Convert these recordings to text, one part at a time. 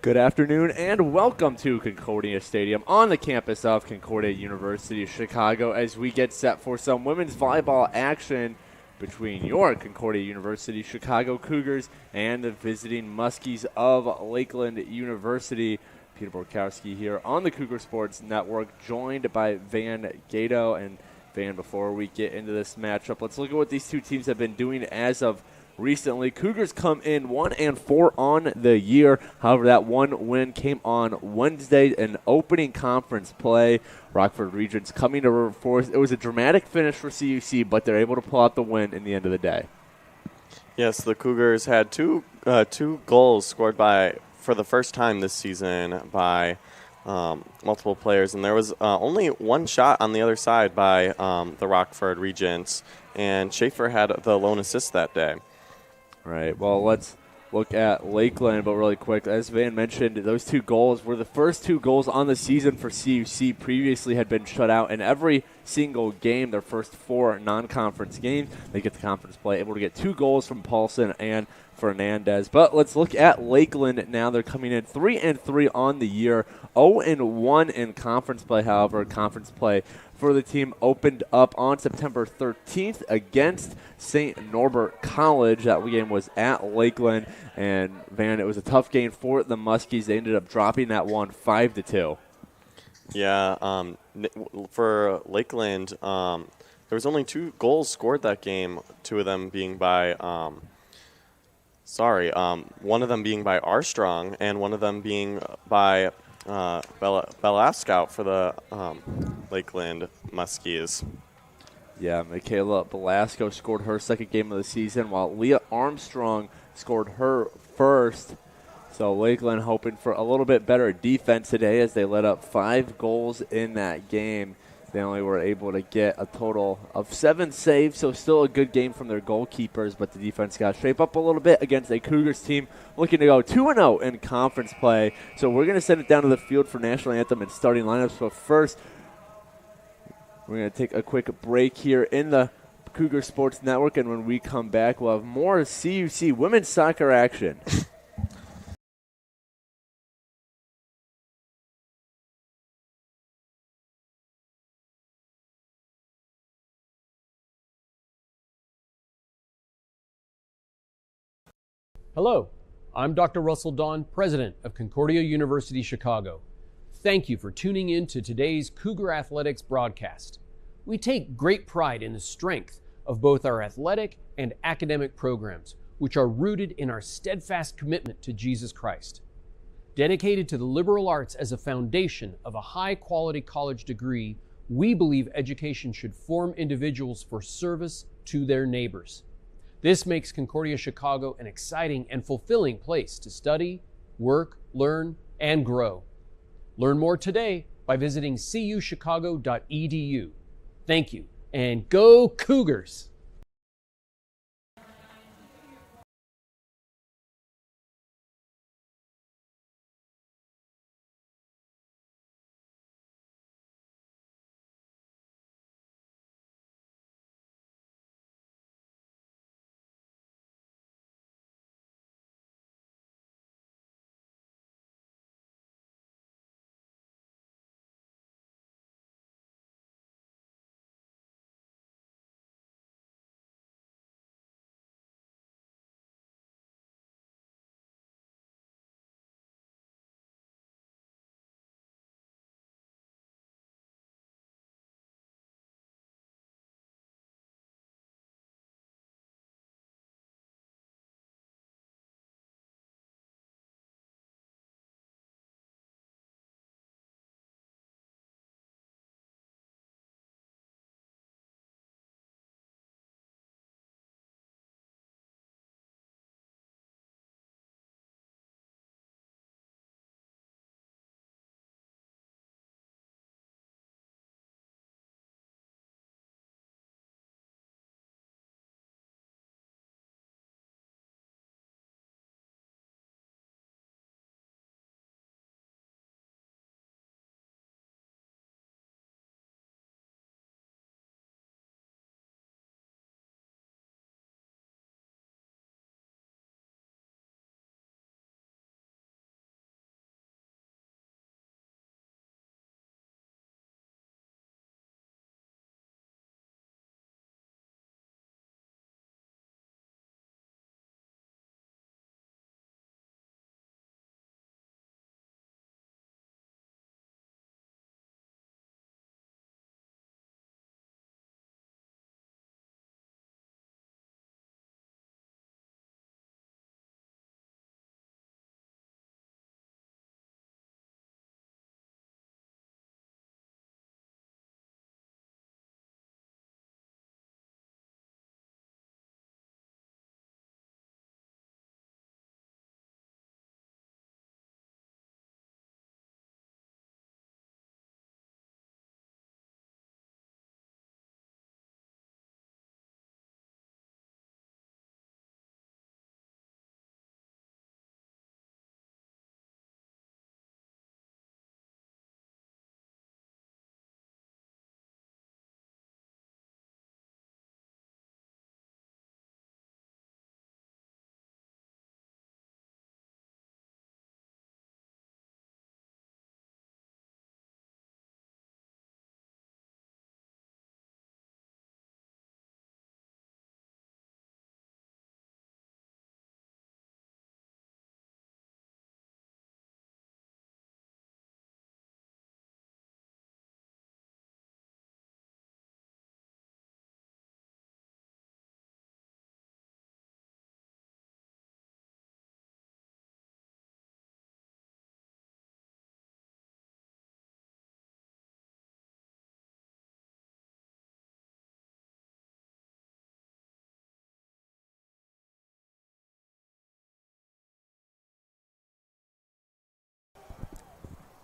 Good afternoon and welcome to Concordia Stadium on the campus of Concordia University, Chicago, as we get set for some women's volleyball action between your Concordia University Chicago Cougars and the visiting Muskies of Lakeland University. Peter Borkowski here on the Cougar Sports Network, joined by Van Gato. And Van, before we get into this matchup, let's look at what these two teams have been doing as of recently. Cougars come in 1-4 on the year. However, that one win came on Wednesday in opening conference play. Rockford Regents coming to force. It was a dramatic finish for CUC, but they're able to pull out the win in the end of the day. Yes, the Cougars had two goals scored for the first time this season by multiple players, and there was only one shot on the other side by the Rockford Regents, and Schaefer had the lone assist that day. Right. Well, let's look at Lakeland, but really quick. As Van mentioned, those two goals were the first two goals on the season for CUC. Previously had been shut out in every single game, their first four non-conference games. They get the conference play, able to get two goals from Paulson and Fernandez. But let's look at Lakeland now. They're coming in 3-3 on the year, 0-1 in conference play. However, conference play for the team opened up on September 13th against St. Norbert College. That game was at Lakeland, and Van, it was a tough game for the Muskies. They ended up dropping that one 5-2. Yeah, for Lakeland, there was only two goals scored that game. Two of them being by one of them being by Armstrong, and one of them being by Belascout for the Lakeland Muskies. Yeah, Michaela Belasco scored her second game of the season, while Leah Armstrong scored her first. So Lakeland hoping for a little bit better defense today as they let up 5 goals in that game. They only were able to get a total of 7 saves, so still a good game from their goalkeepers, but the defense got to shape up a little bit against a Cougars team looking to go 2-0 in conference play. So we're going to send it down to the field for national anthem and starting lineups. But first, we're going to take a quick break here in the Cougar Sports Network, and when we come back, we'll have more CUC women's soccer action. Hello, I'm Dr. Russell Dawn, President of Concordia University Chicago. Thank you for tuning in to today's Cougar Athletics broadcast. We take great pride in the strength of both our athletic and academic programs, which are rooted in our steadfast commitment to Jesus Christ. Dedicated to the liberal arts as a foundation of a high-quality college degree, we believe education should form individuals for service to their neighbors. This makes Concordia Chicago an exciting and fulfilling place to study, work, learn, and grow. Learn more today by visiting cuchicago.edu. Thank you, and go Cougars!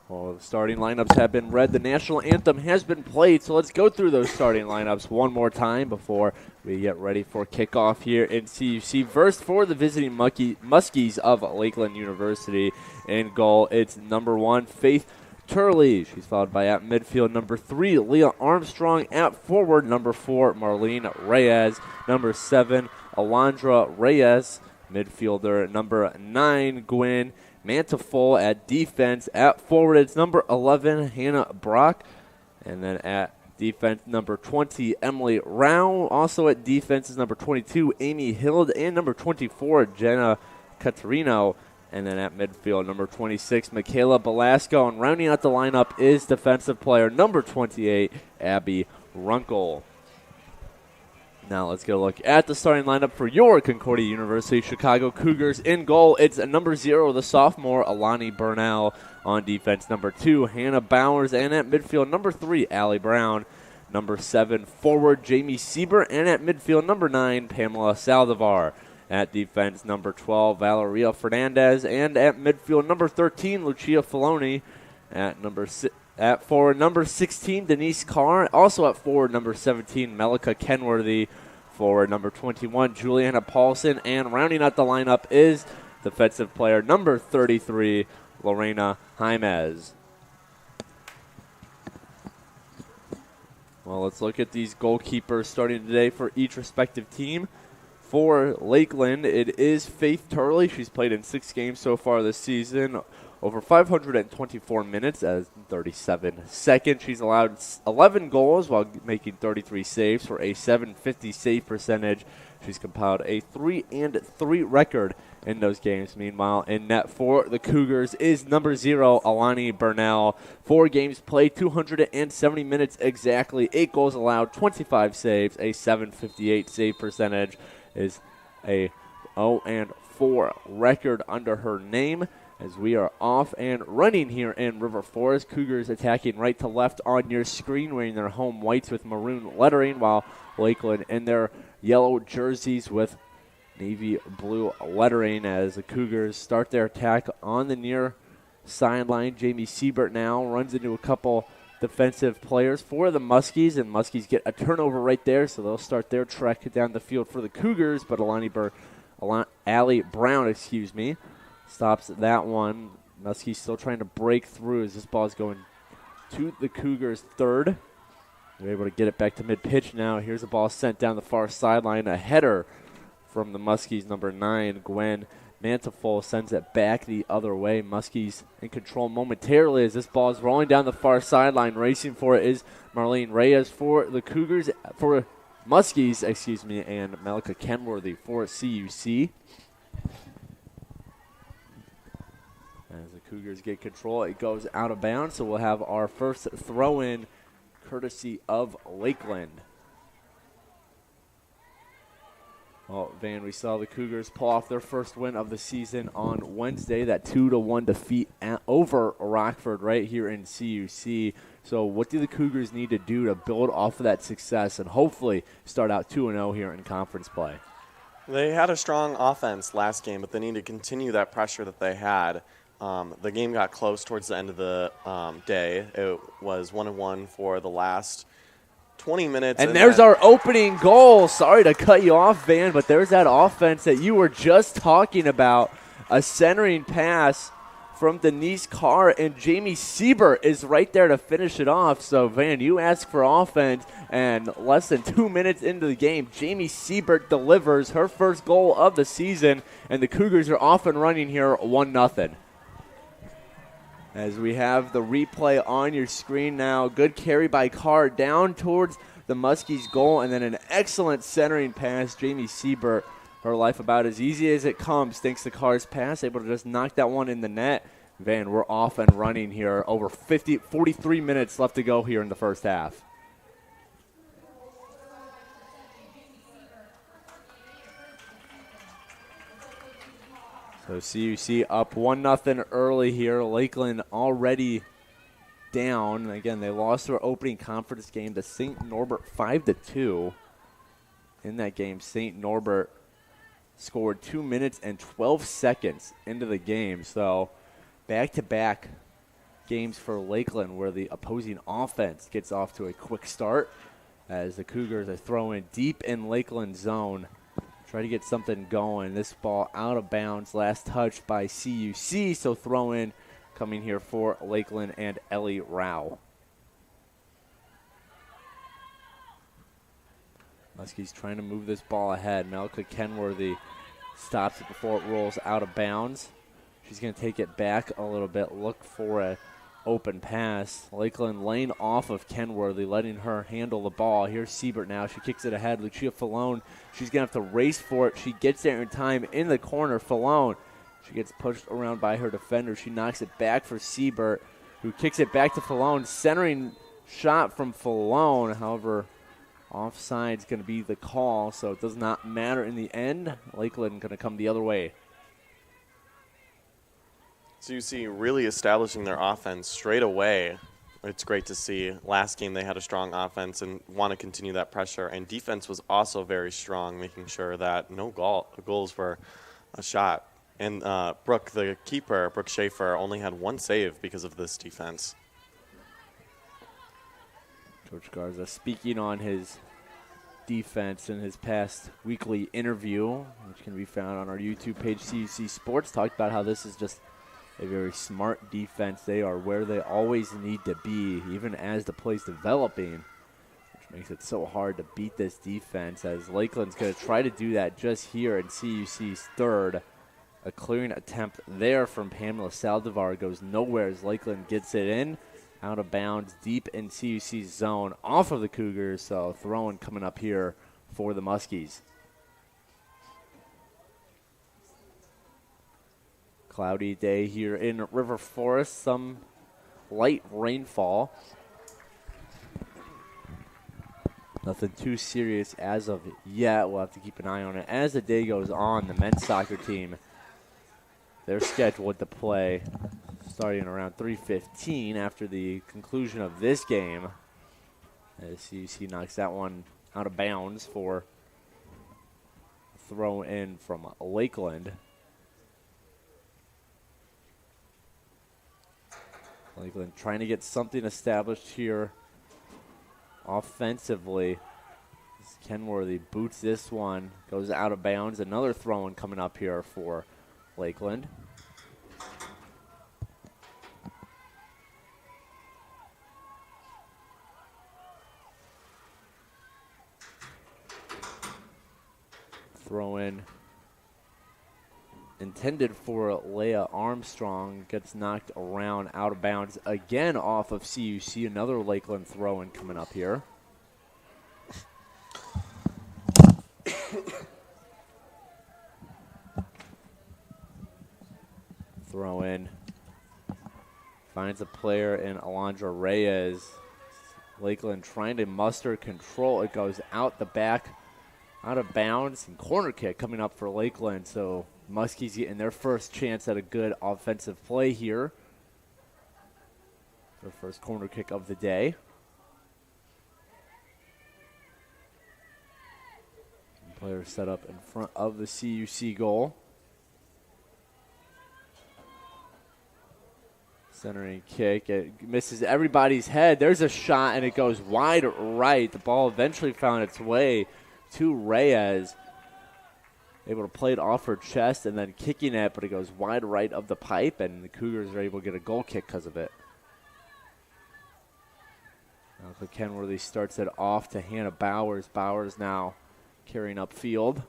Well, the starting lineups have been read. The national anthem has been played, so let's go through those starting lineups one more time before we get ready for kickoff here in CUC. First, for the visiting Muskies of Lakeland University in goal, it's number 1, Faith Turley. She's followed by at midfield number 3, Leah Armstrong. At forward, number 4, Marlene Reyes. Number 7, Alondra Reyes. Midfielder number 9, Gwen Mantafol. At defense, at forward, it's number 11, Hannah Brock. And then at defense, number 20, Emily Rao. Also at defense is number 22, Amy Hild. And number 24, Jenna Catarino. And then at midfield, number 26, Michaela Belasco. And rounding out the lineup is defensive player number 28, Abby Runkle. Now let's get a look at the starting lineup for your Concordia University Chicago Cougars. In goal, it's number 0, the sophomore, Alani Burnell. On defense, number 2, Hannah Bowers. And at midfield, number 3, Allie Brown. Number 7, forward, Jamie Sieber. And at midfield, number 9, Pamela Saldivar. At defense, number 12, Valeria Fernandez. And at midfield, number 13, Lucia Filoni. At forward, number 16, Denise Carr. Also at forward, number 17, Melika Kenworthy. Forward, number 21, Juliana Paulson. And rounding out the lineup is defensive player number 33, Lorena Jaimez. Well, let's look at these goalkeepers starting today for each respective team. For Lakeland, it is Faith Turley. She's played in 6 games so far this season, over 524 minutes as 37 seconds. She's allowed 11 goals while making 33 saves for a 750 save percentage. She's compiled a 3-3 record in those games. Meanwhile, in net for the Cougars is number 0, Alani Burnell. 4 games played, 270 minutes exactly, 8 goals allowed, 25 saves, a 758 save percentage. Is a 0-4 record under her name, as we are off and running here in River Forest. Cougars attacking right to left on your screen, wearing their home whites with maroon lettering, while Lakeland in their yellow jerseys with navy blue lettering, as the Cougars start their attack on the near sideline. Jamie Siebert now runs into a couple defensive players for the Muskies, and Muskies get a turnover right there, so they'll start their trek down the field for the Cougars, but Allie Brown, stops that one. Muskies still trying to break through as this ball is going to the Cougars' third. They're able to get it back to mid-pitch now. Here's a ball sent down the far sideline, a header from the Muskies' number 9, Gwen Mantafol, sends it back the other way. Muskies in control momentarily as this ball is rolling down the far sideline. Racing for it is Marlene Reyes for the Cougars, for Muskies, and Melika Kenworthy for CUC. As the Cougars get control, it goes out of bounds, so we'll have our first throw-in courtesy of Lakeland. Well, Van, we saw the Cougars pull off their first win of the season on Wednesday, that 2-1 defeat over Rockford right here in CUC. So what do the Cougars need to do to build off of that success and hopefully start out 2-0 here in conference play? They had a strong offense last game, but they need to continue that pressure that they had. The game got close towards the end of the day. It was 1-1 for the last 20 minutes. And there's our opening goal. Sorry to cut you off, Van, but there's that offense that you were just talking about. A centering pass from Denise Carr, and Jamie Sieber is right there to finish it off. So, Van, you asked for offense, and less than 2 minutes into the game, Jamie Sieber delivers her first goal of the season, and the Cougars are off and running here 1-0. As we have the replay on your screen now. Good carry by Carr down towards the Muskies' goal, and then an excellent centering pass. Jamie Siebert, her life about as easy as it comes thanks to Carr's pass, able to just knock that one in the net. Van, we're off and running here. Over 43 minutes left to go here in the first half. So CUC up 1-0 early here. Lakeland already down. Again, they lost their opening conference game to St. Norbert 5-2. In that game, St. Norbert scored 2 minutes and 12 seconds into the game. So back-to-back games for Lakeland where the opposing offense gets off to a quick start as the Cougars are throwing deep in Lakeland zone. Try to get something going. This ball out of bounds. Last touch by CUC. So throw in coming here for Lakeland and Ellie Rao. Muskies trying to move this ball ahead. Melka Kenworthy stops it before it rolls out of bounds. She's going to take it back a little bit, look for a open pass. Lakeland laying off of Kenworthy, letting her handle the ball. Here's Siebert now. She kicks it ahead. Lucia Falone, she's going to have to race for it. She gets there in time in the corner. Falone, she gets pushed around by her defender. She knocks it back for Siebert, who kicks it back to Falone. Centering shot from Falone. However, offside's going to be the call, so it does not matter in the end. Lakeland going to come the other way. So you see really establishing their offense straight away. It's great to see. Last game they had a strong offense and want to continue that pressure. And defense was also very strong, making sure that no goals were a shot. And Brooke, the keeper, Brooke Schaefer, only had one save because of this defense. Coach Garza speaking on his defense in his past weekly interview, which can be found on our YouTube page, CUC Sports, talked about how this is just a very smart defense. They are where they always need to be, even as the play's developing, which makes it so hard to beat this defense, as Lakeland's going to try to do that just here in CUC's third. A clearing attempt there from Pamela Saldivar goes nowhere as Lakeland gets it in. Out of bounds, deep in CUC's zone, off of the Cougars, so throwing coming up here for the Muskies. Cloudy day here in River Forest, some light rainfall. Nothing too serious as of yet. We'll have to keep an eye on it. As the day goes on, the men's soccer team, they're scheduled to play starting around 3:15 after the conclusion of this game. As CUC knocks that one out of bounds for a throw in from Lakeland. Lakeland trying to get something established here offensively. Kenworthy boots this one, goes out of bounds. Another throw-in coming up here for Lakeland. Throw-in intended for Leah Armstrong, gets knocked around out of bounds again off of CUC. Another Lakeland throw-in coming up here. Throw-in finds a player in Alondra Reyes. Lakeland trying to muster control. It goes out the back, out of bounds, and corner kick coming up for Lakeland. So Muskies getting their first chance at a good offensive play here. Their first corner kick of the day. Player set up in front of the CUC goal. Centering kick. It misses everybody's head. There's a shot, and it goes wide right. The ball eventually found its way to Reyes. Able to play it off her chest and then kicking it, but it goes wide right of the pipe, and the Cougars are able to get a goal kick because of it. Now Kenworthy starts it off to Hannah Bowers. Bowers now carrying upfield.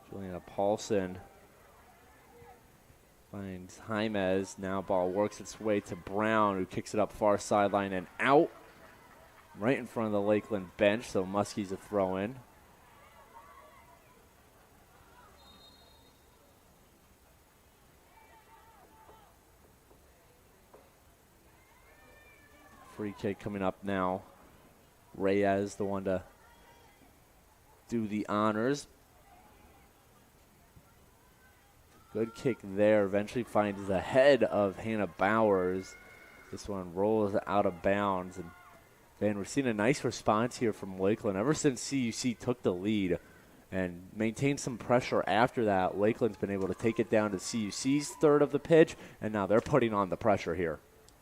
Juliana Paulson finds Jaimez. Now ball works its way to Brown, who kicks it up far sideline and out. Right in front of the Lakeland bench, so Muskies a throw in. Free kick coming up now. Reyes, the one to do the honors. Good kick there. Eventually finds the head of Hannah Bowers. This one rolls out of bounds. And we're seeing a nice response here from Lakeland ever since CUC took the lead and maintain some pressure after that. Lakeland's been able to take it down to CUC's third of the pitch, and now they're putting on the pressure here.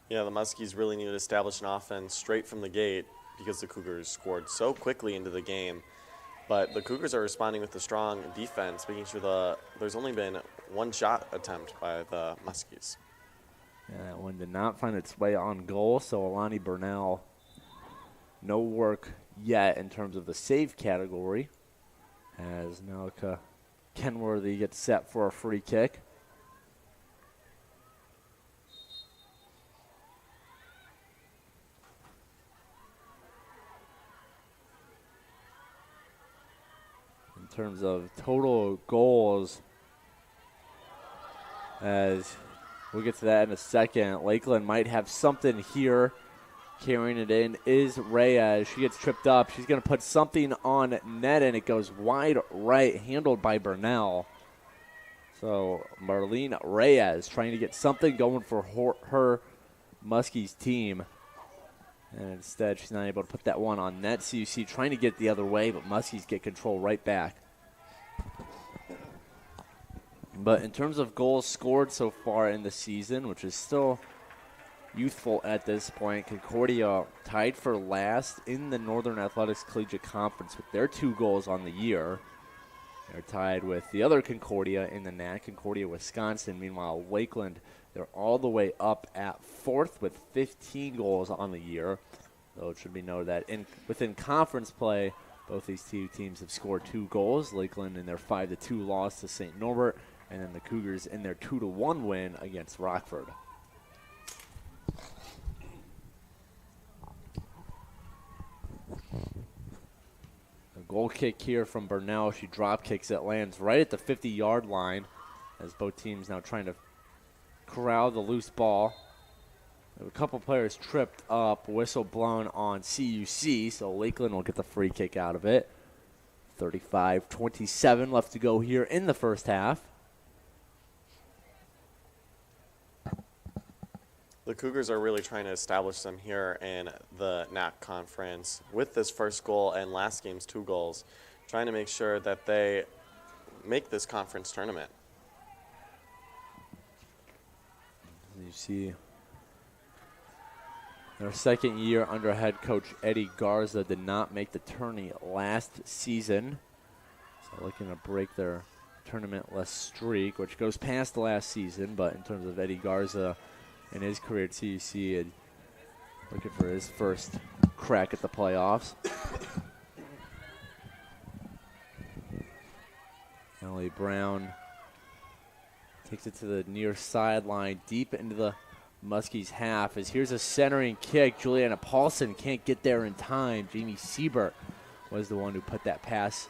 Yeah, the Muskies really need to establish an offense straight from the gate because the Cougars scored so quickly into the game. But the Cougars are responding with a strong defense, making sure there's only been one shot attempt by the Muskies. Yeah, that one did not find its way on goal, so Alani Burnell, no work yet in terms of the save category, as Nalika Kenworthy gets set for a free kick. In terms of total goals, as we'll get to that in a second, Lakeland might have something here. Carrying it in is Reyes. She gets tripped up. She's going to put something on net, and it goes wide right, handled by Burnell. So Marlene Reyes trying to get something going for her Muskies team. And instead, she's not able to put that one on net. CUC trying to get the other way, but Muskies get control right back. But in terms of goals scored so far in the season, which is still youthful at this point, Concordia tied for last in the Northern Athletics Collegiate Conference with their 2 goals on the year. They're tied with the other Concordia in the NAC, Concordia, Wisconsin. Meanwhile, Lakeland, they're all the way up at 4th with 15 goals on the year. Though it should be noted that within conference play, both these 2 teams have scored 2 goals. Lakeland in their 5-2 loss to St. Norbert, and then the Cougars in their 2-1 win against Rockford. Goal kick here from Burnell. She drop kicks it, lands right at the 50-yard line as both teams now trying to corral the loose ball. A couple players tripped up, whistle blown on CUC, so Lakeland will get the free kick out of it. 35-27 left to go here in the first half. The Cougars are really trying to establish them here in the NAC conference with this first goal and last game's 2 goals, trying to make sure that they make this conference tournament. You see their second year under head coach Eddie Garza did not make the tourney last season, so looking to break their tournament-less streak, which goes past the last season, but in terms of Eddie Garza in his career at CUC, looking for his first crack at the playoffs. Emily Brown takes it to the near sideline, deep into the Muskies half, as here's a centering kick. Juliana Paulson can't get there in time. Jamie Siebert was the one who put that pass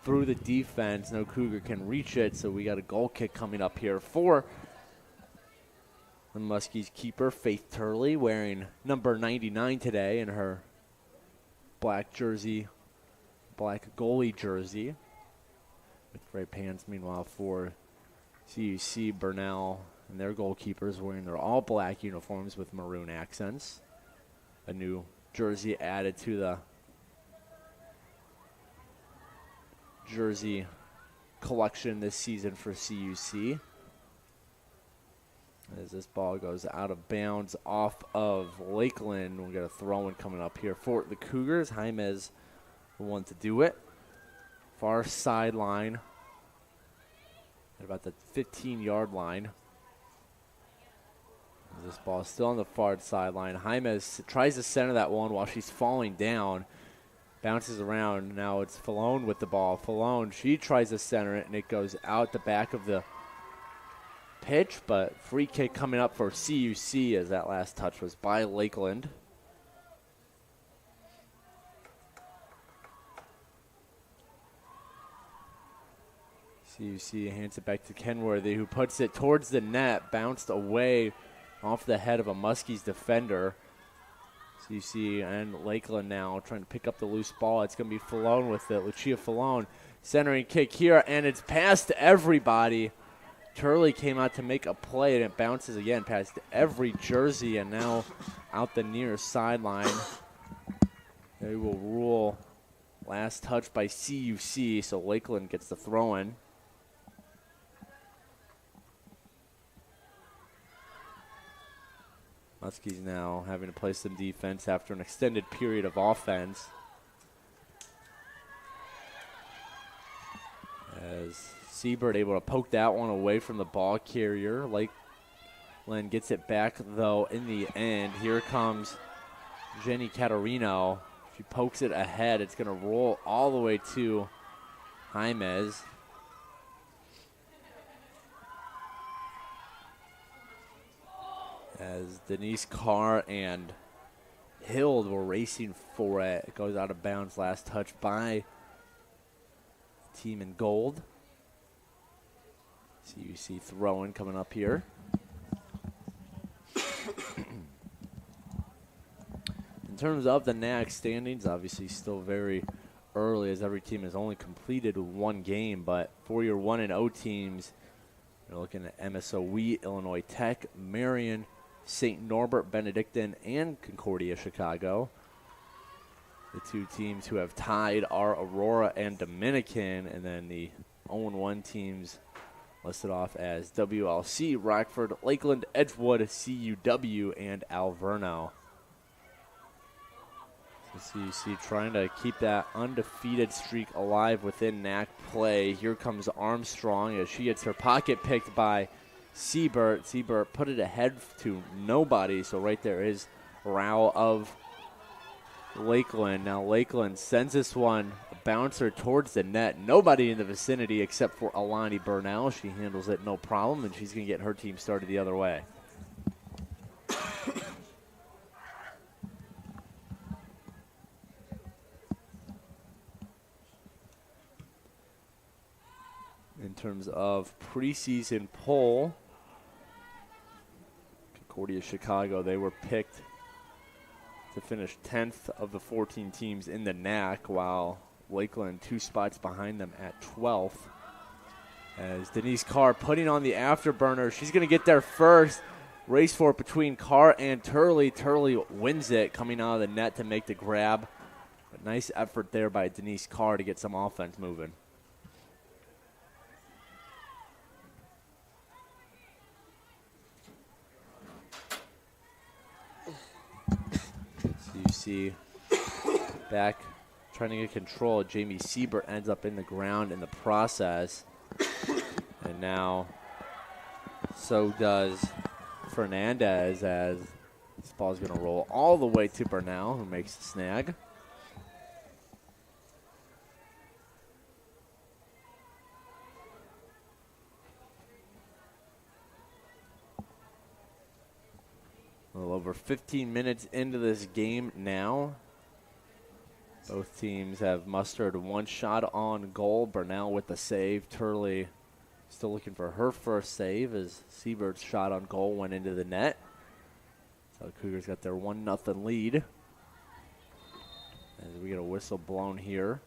through the defense. No Cougar can reach it, so we got a goal kick coming up here for the Muskies keeper, Faith Turley, wearing number 99 today in her black jersey, black goalie jersey. With red pants, meanwhile, for CUC, Burnell and their goalkeepers wearing their all-black uniforms with maroon accents. A new jersey added to the jersey collection this season for CUC. As this ball goes out of bounds off of Lakeland, we'll get a throw-in coming up here for the Cougars. Jaimez, the one to do it. Far sideline at about the 15-yard line. This ball is still on the far sideline. Jaimez tries to center that one while she's falling down. Bounces around. Now it's Falone with the ball. Falone, she tries to center it, and it goes out the back of the pitch, but free kick coming up for CUC as that last touch was by Lakeland. CUC hands it back to Kenworthy, who puts it towards the net, bounced away off the head of a Muskies defender. CUC and Lakeland now trying to pick up the loose ball. It's going to be Falone with it. Lucia Falone, centering kick here, and it's past everybody. Turley came out to make a play, and it bounces again past every jersey, and now out the near sideline. They will rule Last touch by CUC, so Lakeland gets the throw in. Muskies now having to play some defense after an extended period of offense. As Siebert able to poke that one away from the ball carrier. Lakeland gets it back, though, in the end. Here comes Jenny Caterino. She pokes it ahead. It's going to roll all the way to Jaimez. As Denise Carr and Hild were racing for it. It goes out of bounds. Last touch by team in gold. CUC throwing coming up here. In terms of the NAC standings, obviously still very early as every team has only completed one game, but for your 1-0 teams, you're looking at MSOE, Illinois Tech, Marion, St. Norbert, Benedictine, and Concordia Chicago. The two teams who have tied are Aurora and Dominican, and then the 0-1 teams listed off as WLC, Rockford, Lakeland, Edgewood, CUW, and Alverno. So CUC trying to keep that undefeated streak alive within NAC play. Here comes Armstrong as she gets her pocket picked by Siebert. Siebert put it ahead to nobody, so right there is Rao of Lakeland. Now Lakeland sends this one, a bouncer towards the net. Nobody in the vicinity except for Alani Burnell. She handles it no problem, and she's going to get her team started the other way. In terms of preseason poll, Concordia Chicago, they were picked to finish 10th of the 14 teams in the NAC, while Lakeland 2 spots behind them at 12th. As Denise Carr putting on the afterburner, she's going to get there first. Race for it between Carr and Turley. Turley wins it, coming out of the net to make the grab. But nice effort there by Denise Carr to get some offense moving. You see back trying to get control. Jamie Siebert ends up in the ground in the process. And now so does Fernandez, as this ball is going to roll all the way to Burnell, who makes the snag. A little over 15 minutes into this game now. Both teams have mustered one shot on goal. Burnell with the save. Turley still looking for her first save as Siebert's shot on goal went into the net. So the Cougars got their 1-0 lead. As we get a whistle blown here.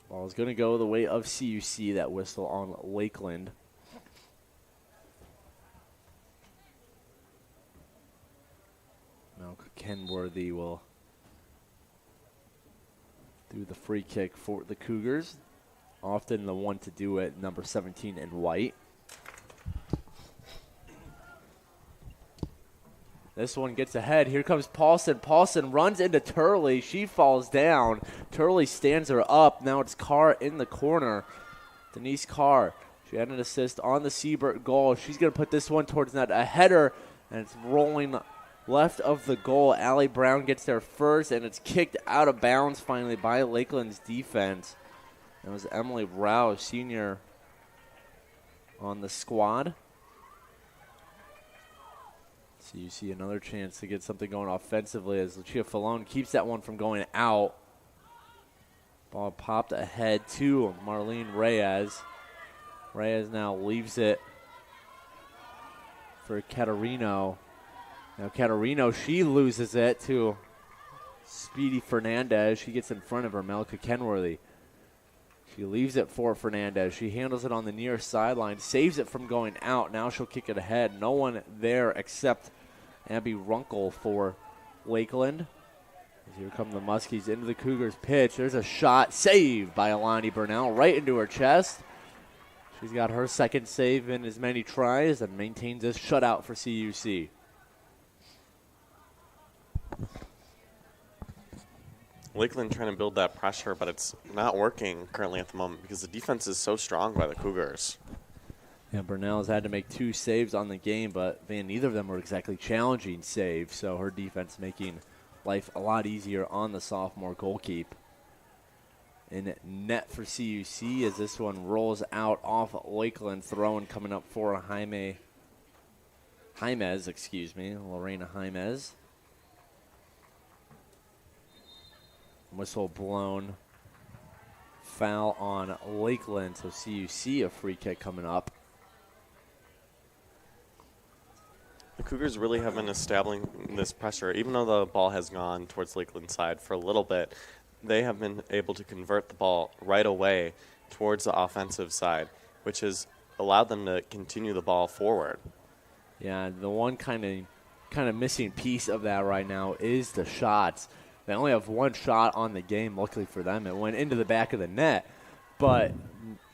Ball is going to go the way of CUC, that whistle on Lakeland. Now Kenworthy will do the free kick for the Cougars. Often the one to do it, number 17 in white. This one gets ahead. Here comes Paulson. Paulson runs into Turley. She falls down. Turley stands her up. Now it's Carr in the corner. Denise Carr. She had an assist on the Siebert goal. She's going to put this one towards net. A header, and it's rolling left of the goal. Allie Brown gets there first, and it's kicked out of bounds finally by Lakeland's defense. It was Emily Rao, senior, on the squad. So you see another chance to get something going offensively as Lucia Falone keeps that one from going out. Ball popped ahead to Marlene Reyes. Reyes now leaves it for Caterino. Now Caterino, she loses it to Speedy Fernandez. She gets in front of her, Melka Kenworthy. She leaves it for Fernandez. She handles it on the near sideline, saves it from going out. Now she'll kick it ahead. No one there except Abby Runkle for Lakeland. Here come the Muskies into the Cougars' pitch. There's a shot saved by Alani Burnell right into her chest. She's got her second save in as many tries and maintains this shutout for CUC. Lakeland trying to build that pressure, but it's not working currently at the moment because the defense is so strong by the Cougars. Yeah, Burnell's had to make 2 saves on the game, but neither of them were exactly challenging saves, so her defense making life a lot easier on the sophomore goalkeep. In net for CUC as this one rolls out off Lakeland, throwing coming up for Lorena Jaimez. Whistle blown. Foul on Lakeland, so CUC a free kick coming up. The Cougars really have been establishing this pressure. Even though the ball has gone towards Lakeland's side for a little bit, they have been able to convert the ball right away towards the offensive side, which has allowed them to continue the ball forward. Yeah, the one kind of missing piece of that right now is the shots. They only have 1 shot on the game. Luckily for them, it went into the back of the net. But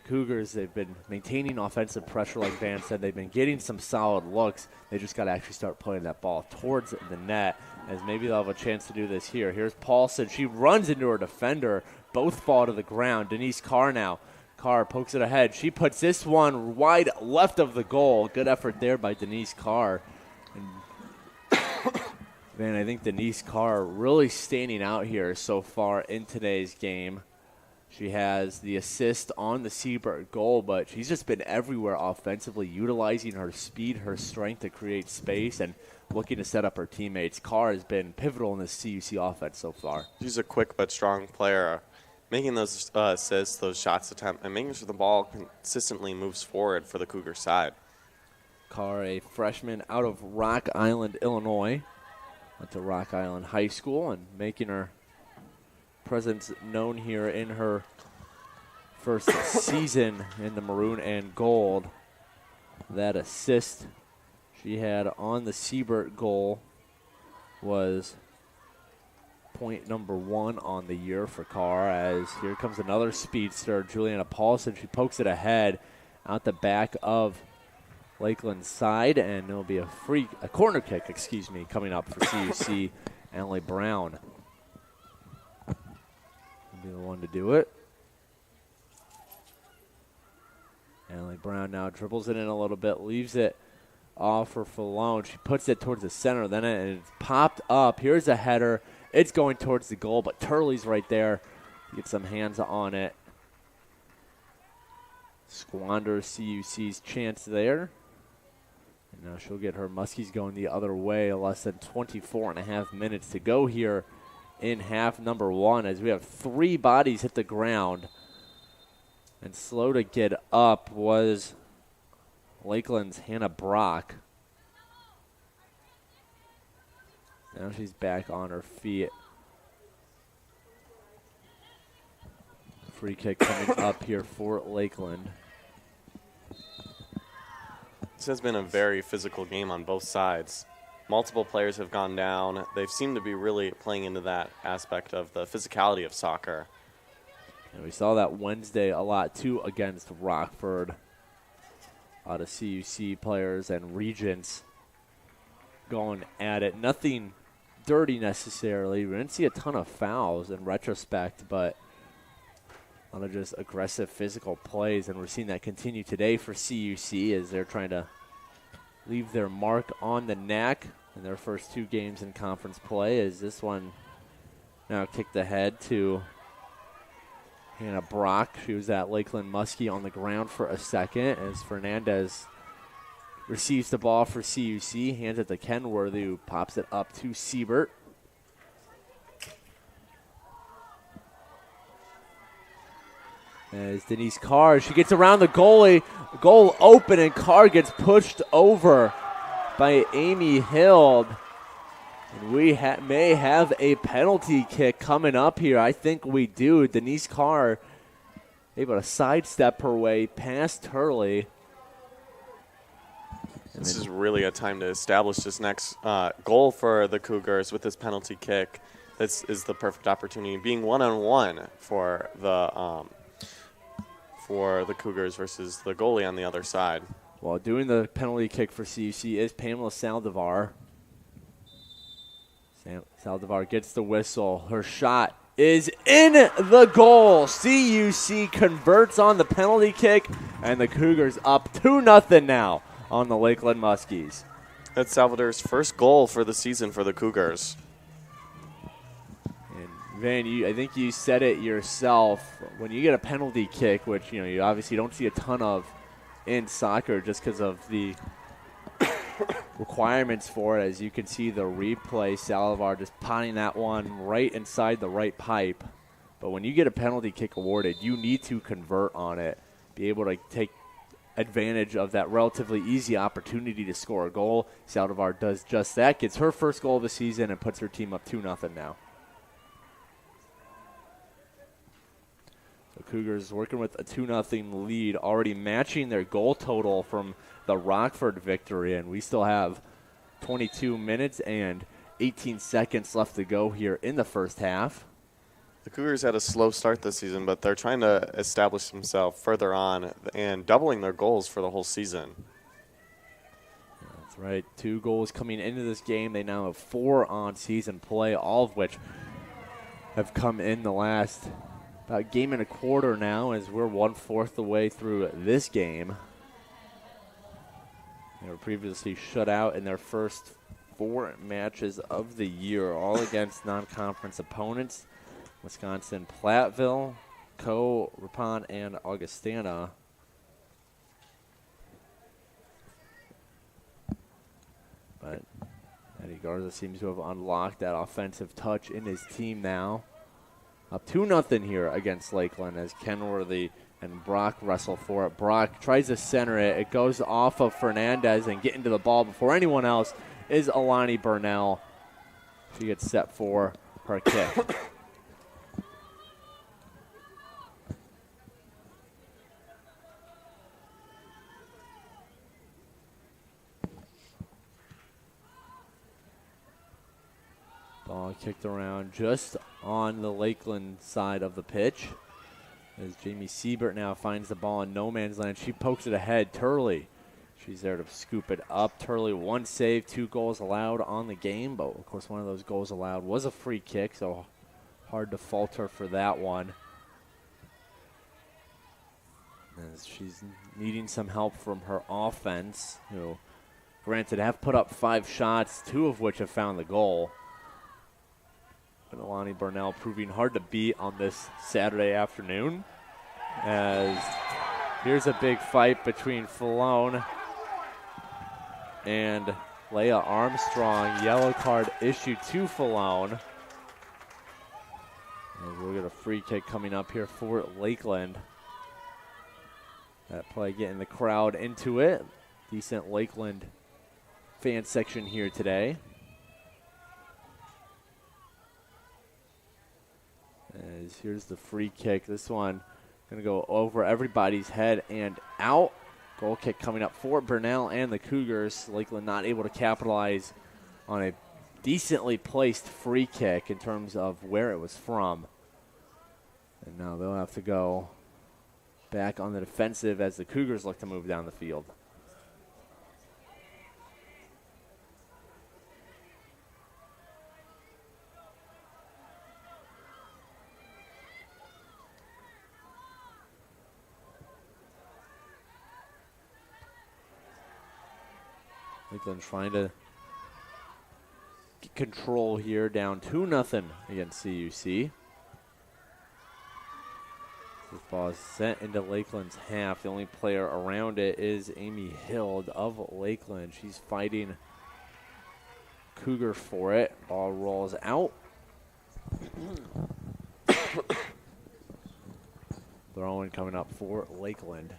Cougars, they've been maintaining offensive pressure, like Van said. They've been getting some solid looks. They just got to actually start putting that ball towards the net, as maybe they'll have a chance to do this here. Here's Paulson. She runs into her defender. Both fall to the ground. Denise Carr now. Carr pokes it ahead. She puts this one wide left of the goal. Good effort there by Denise Carr. Man, I think Denise Carr really standing out here so far in today's game. She has the assist on the Siebert goal, but she's just been everywhere offensively, utilizing her speed, her strength to create space, and looking to set up her teammates. Carr has been pivotal in this CUC offense so far. She's a quick but strong player, making those assists, those shots attempt, and making sure the ball consistently moves forward for the Cougar side. Carr, a freshman out of Rock Island, Illinois. Went to Rock Island High School and making her presence known here in her first season in the maroon and gold. That assist she had on the Siebert goal was point number 1 on the year for Carr, as here comes another speedster, Juliana Paulson. She pokes it ahead out the back of Lakeland's side, and it'll be a corner kick, coming up for CUC. Emily Brown will be the one to do it. Emily Brown now dribbles it in a little bit, leaves it off for Falone. She puts it towards the center, then it's popped up. Here's a header. It's going towards the goal, but Turley's right there to get some hands on it. Squanders CUC's chance there. And now she'll get her Muskies going the other way. Less than 24 and a half minutes to go here in half number 1, as we have 3 bodies hit the ground. And slow to get up was Lakeland's Hannah Brock. Now she's back on her feet. Free kick coming up here for Lakeland. This has been a very physical game on both sides. Multiple players have gone down. They've seemed to be really playing into that aspect of the physicality of soccer. And we saw that Wednesday a lot, too, against Rockford. A lot of CUC players and regents going at it. Nothing dirty necessarily. We didn't see a ton of fouls in retrospect, but a lot of just aggressive physical plays, and we're seeing that continue today for CUC as they're trying to leave their mark on the neck in their first 2 games in conference play, as this one now kicked ahead to Hannah Brock. She was at Lakeland Muskie on the ground for a second as Fernandez receives the ball for CUC, hands it to Kenworthy, who pops it up to Siebert. As Denise Carr, she gets around the goalie, goal open, and Carr gets pushed over by Amy Hild. And we may have a penalty kick coming up here. I think we do. Denise Carr able to sidestep her way past Turley. This is really a time to establish this next goal for the Cougars with this penalty kick. This is the perfect opportunity, being one-on-one for the Cougars versus the goalie on the other side. Well, doing the penalty kick for CUC is Pamela Saldivar. Saldivar gets the whistle. Her shot is in the goal. CUC converts on the penalty kick, and the Cougars up 2-0 now on the Lakeland Muskies. That's Salvador's first goal for the season for the Cougars. And Van, I think you said it yourself. When you get a penalty kick, which you obviously don't see a ton of in soccer just because of the requirements for it, as you can see the replay, Saldivar just potting that one right inside the right pipe. But when you get a penalty kick awarded, you need to convert on it, be able to take advantage of that relatively easy opportunity to score a goal. Saldivar does just that, gets her first goal of the season, and puts her team up 2-0 now. So Cougars working with a 2-0 lead, already matching their goal total from the Rockford victory, and we still have 22 minutes and 18 seconds left to go here in the first half. The Cougars had a slow start this season, but they're trying to establish themselves further on and doubling their goals for the whole season. That's right. 2 goals coming into this game. They now have 4 on season play, all of which have come in the last about game and a quarter now, as we're 1/4 the way through this game. They were previously shut out in their first 4 matches of the year, all against non-conference opponents. Wisconsin, Platteville, Ripon, and Augustana. But Eddie Garza seems to have unlocked that offensive touch in his team now. Up 2-0 here against Lakeland as Kenworthy and Brock wrestle for it. Brock tries to center it. It goes off of Fernandez, and getting to the ball before anyone else is Alani Burnell. She gets set for her kick. Ball kicked around just on the Lakeland side of the pitch, as Jamie Siebert now finds the ball in no man's land. She pokes it ahead. Turley, she's there to scoop it up. Turley, 1 save, 2 goals allowed on the game, but of course one of those goals allowed was a free kick, so hard to falter for that one. As she's needing some help from her offense, who granted have put up 5 shots, 2 of which have found the goal. But Alani Burnell proving hard to beat on this Saturday afternoon, as here's a big fight between Falone and Leah Armstrong. Yellow card issued to Falone. And we'll get a free kick coming up here for Lakeland. That play getting the crowd into it. Decent Lakeland fan section here today. As here's the free kick. This one going to go over everybody's head and out. Goal kick coming up for Burnell and the Cougars. Lakeland not able to capitalize on a decently placed free kick in terms of where it was from. And now they'll have to go back on the defensive as the Cougars look to move down the field. Lakeland trying to get control here, down 2-0 against CUC. This ball is sent into Lakeland's half. The only player around it is Amy Hild of Lakeland. She's fighting Cougar for it. Ball rolls out. Throw-in coming up for Lakeland.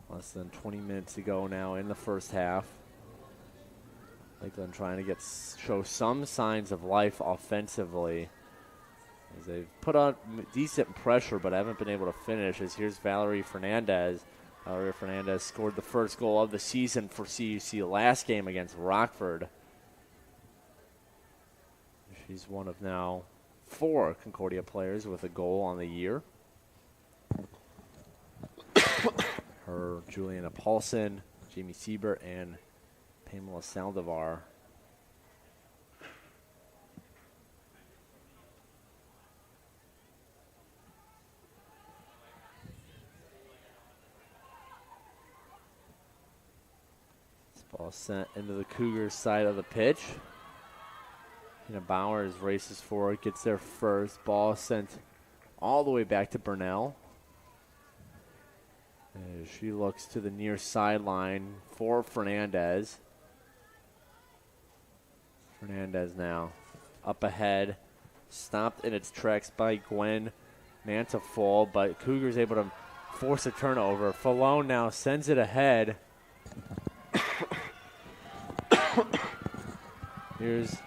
Less than 20 minutes to go now in the first half. Lakeland trying to show some signs of life offensively. as they've put on decent pressure but haven't been able to finish. As here's Valerie Fernandez. Valerie Fernandez scored the first goal of the season for CUC last game against Rockford. She's one of now 4 Concordia players with a goal on the year. Her, Juliana Paulson, Jamie Siebert, and Pamela Saldivar. This ball sent into the Cougars' side of the pitch. Hannah Bowers races forward, gets there first. Ball sent all the way back to Burnell. As she looks to the near sideline for Fernandez. Fernandez now up ahead. Stopped in its tracks by Gwen Mantafol, but Cougars able to force a turnover. Falone now sends it ahead. Here's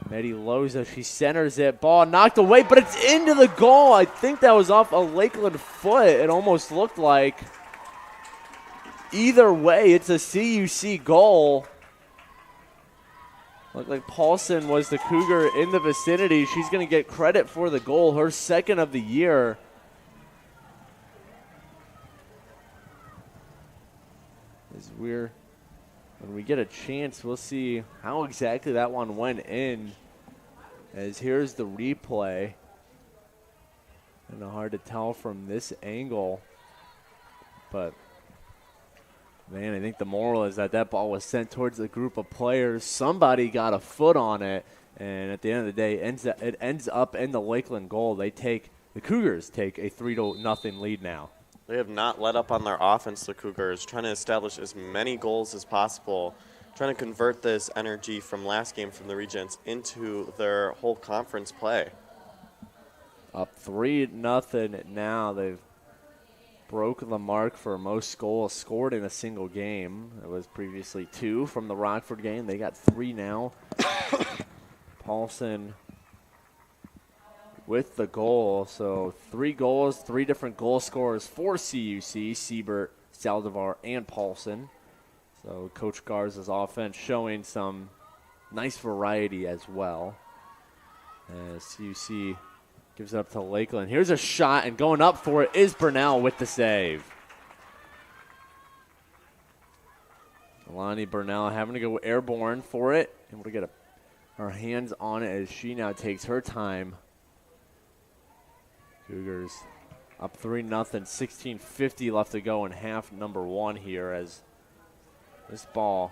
Medi Loza, she centers it, ball knocked away, but it's into the goal. I think that was off a Lakeland foot. It almost looked like. Either way, it's a CUC goal. Looked like Paulson was the Cougar in the vicinity. She's going to get credit for the goal, her second of the year. When we get a chance, we'll see how exactly that one went in. As here's the replay. Kind of hard to tell from this angle. But, man, I think the moral is that that ball was sent towards the group of players. Somebody got a foot on it. And at the end of the day, it ends up in the Lakeland goal. The Cougars take a 3-0 lead now. They have not let up on their offense, the Cougars, trying to establish as many goals as possible, trying to convert this energy from last game from the Regents into their whole conference play. Up 3-0 now. They've broken the mark for most goals scored in a single game. It was previously 2 from the Rockford game. They got 3 now. Paulson with the goal. So 3 goals, 3 different goal scorers for CUC, Siebert, Saldivar, and Paulson. So Coach Garza's offense showing some nice variety as well. As CUC gives it up to Lakeland. Here's a shot, and going up for it is Burnell with the save. Alani Burnell having to go airborne for it. And we'll get her hands on it as she now takes her time. Cougars up 3-0, 16:50 left to go in half number 1 here as this ball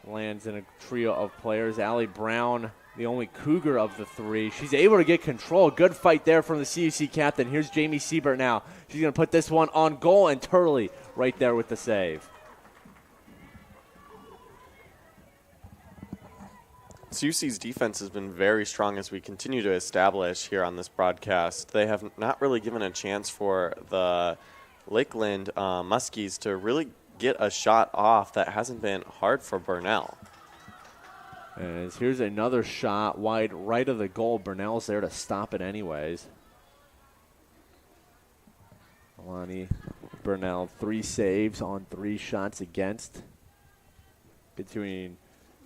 lands in a trio of players. Allie Brown, the only Cougar of the 3. She's able to get control. Good fight there from the CUC captain. Here's Jamie Siebert now. She's going to put this one on goal, and Turley right there with the save. CUC's defense has been very strong as we continue to establish here on this broadcast. They have not really given a chance for the Lakeland Muskies to really get a shot off that hasn't been hard for Burnell. As here's another shot wide right of the goal. Burnell's there to stop it anyways. Alani Burnell, 3 saves on 3 shots against.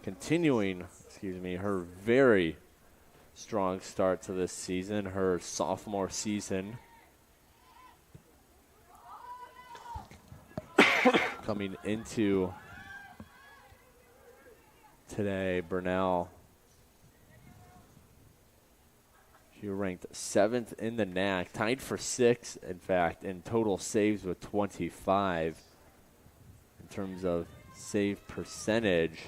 Continuing her very strong start to this season, her sophomore season. Coming into today, Burnell, she ranked 7th in the NAC, tied for 6th, in fact, in total saves with 25. In terms of save percentage,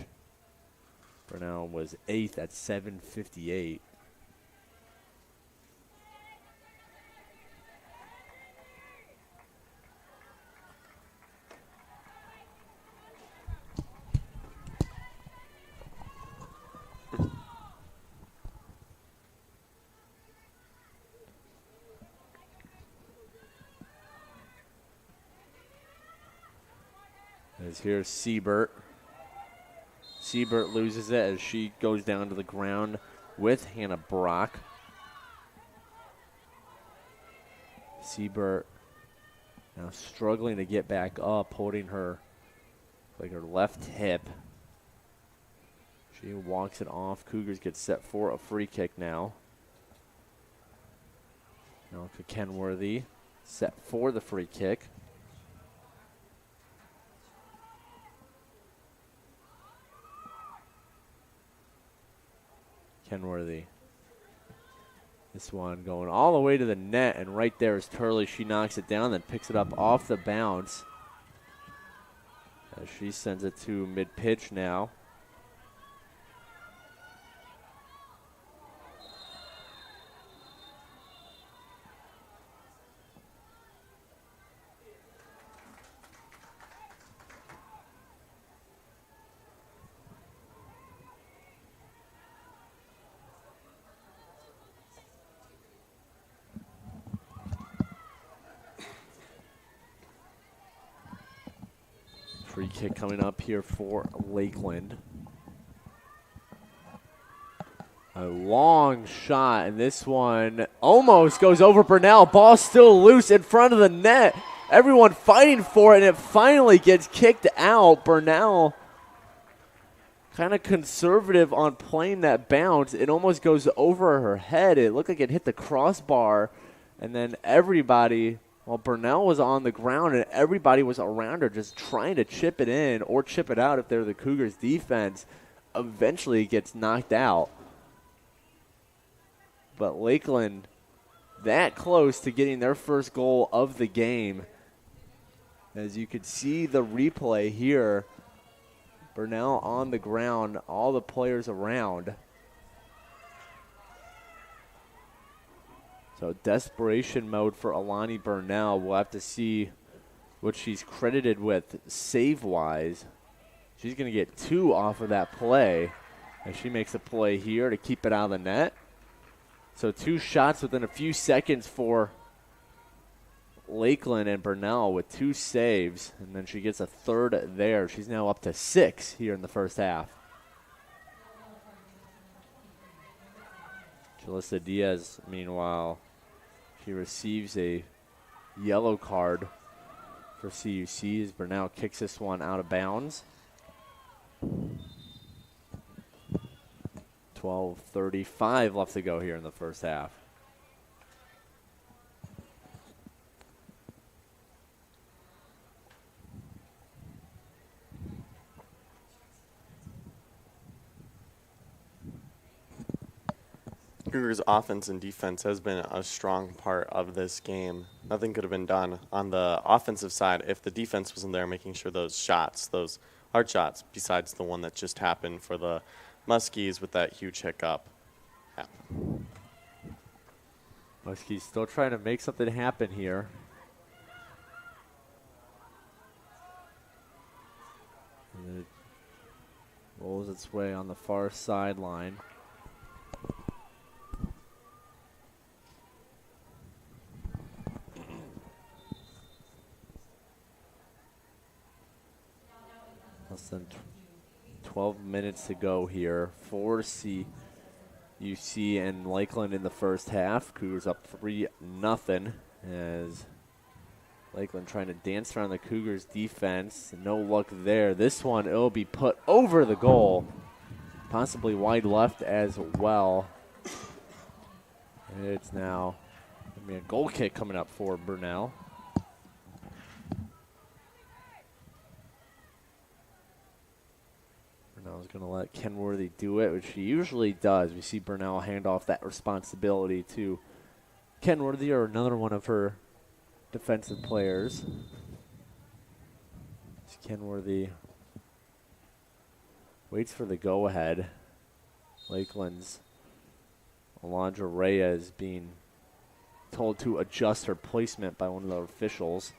Burnell was 8th at 758. As here's Siebert. Siebert loses it as she goes down to the ground with Hannah Brock. Siebert now struggling to get back up, holding her left hip. She walks it off. Cougars get set for a free kick now. Now Kenworthy set for the free kick. Kenworthy. This one going all the way to the net, and right there is Turley. She knocks it down, then picks it up off the bounce. As she sends it to mid-pitch now. Free kick coming up here for Lakeland. A long shot, and this one almost goes over Burnell. Ball still loose in front of the net. Everyone fighting for it, and it finally gets kicked out. Burnell kind of conservative on playing that bounce. It almost goes over her head. It looked like it hit the crossbar, and then everybody... Well, Burnell was on the ground, and everybody was around her just trying to chip it in or chip it out if they're the Cougars' defense. Eventually gets knocked out. But Lakeland that close to getting their first goal of the game. As you could see the replay here, Burnell on the ground, all the players around. So desperation mode for Alani Burnell. We'll have to see what she's credited with save-wise. She's going to get 2 off of that play as she makes a play here to keep it out of the net. So 2 shots within a few seconds for Lakeland, and Burnell with 2 saves, and then she gets a third there. She's now up to 6 here in the first half. Jalissa Diaz, meanwhile, she receives a yellow card for CUC as Burnell kicks this one out of bounds. 12:35 left to go here in the first half. Cougars' offense and defense has been a strong part of this game. Nothing could have been done on the offensive side if the defense wasn't there making sure those shots, those hard shots, besides the one that just happened for the Muskies with that huge hiccup. Muskies still trying to make something happen here. And it rolls its way on the far sideline. Less than 12 minutes to go here for CUC and Lakeland in the first half. Cougars up 3-0 as Lakeland trying to dance around the Cougars defense. No luck there. This one, it'll be put over the goal, possibly wide left as well. It's now going to be a goal kick coming up for Burnell. Burnell's going to let Kenworthy do it, which she usually does. We see Burnell hand off that responsibility to Kenworthy or another one of her defensive players. Kenworthy waits for the go-ahead. Lakeland's Alondra Reyes being told to adjust her placement by one of the officials.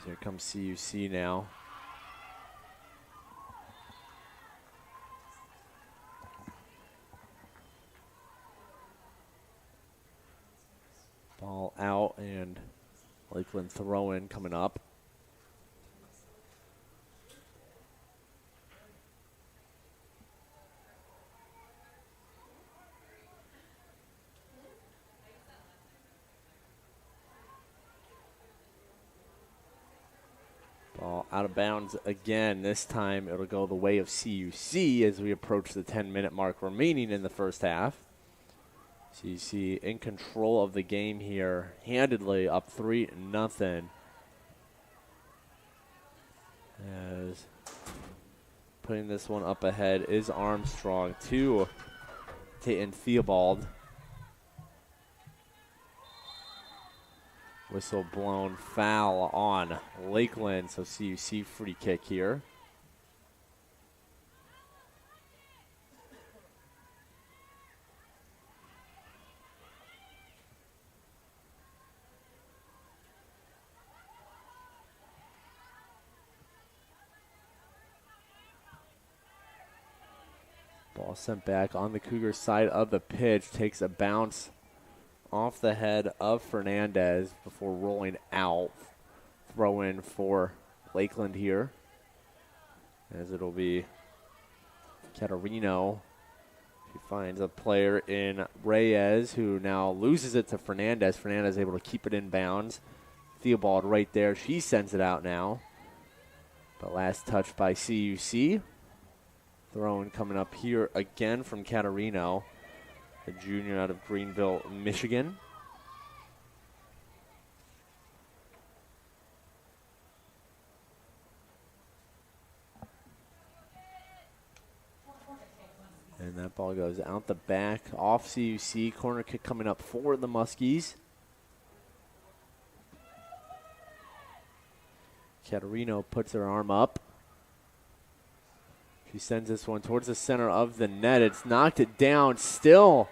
Here comes CUC now. Ball out and Lakeland throw-in coming up. Ball out of bounds again. This time it'll go the way of CUC as we approach the 10-minute mark remaining in the first half. CUC in control of the game here, handedly up 3-0. As putting this one up ahead is Armstrong to Tayton Theobald. Whistle blown, foul on Lakeland, so CUC free kick here. Ball sent back on the Cougars side of the pitch, takes a bounce off the head of Fernandez before rolling out. Throw in for Lakeland here, as it'll be Catarino. He finds a player in Reyes, who now loses it to Fernandez. Fernandez able to keep it in bounds. Theobald right there. She sends it out now. But last touch by CUC. Throw-in coming up here again from Catarino, a junior out of Greenville, Michigan. And that ball goes out the back, off CUC. Corner kick coming up for the Muskies. Catarino puts her arm up. She sends this one towards the center of the net. It's knocked it down, still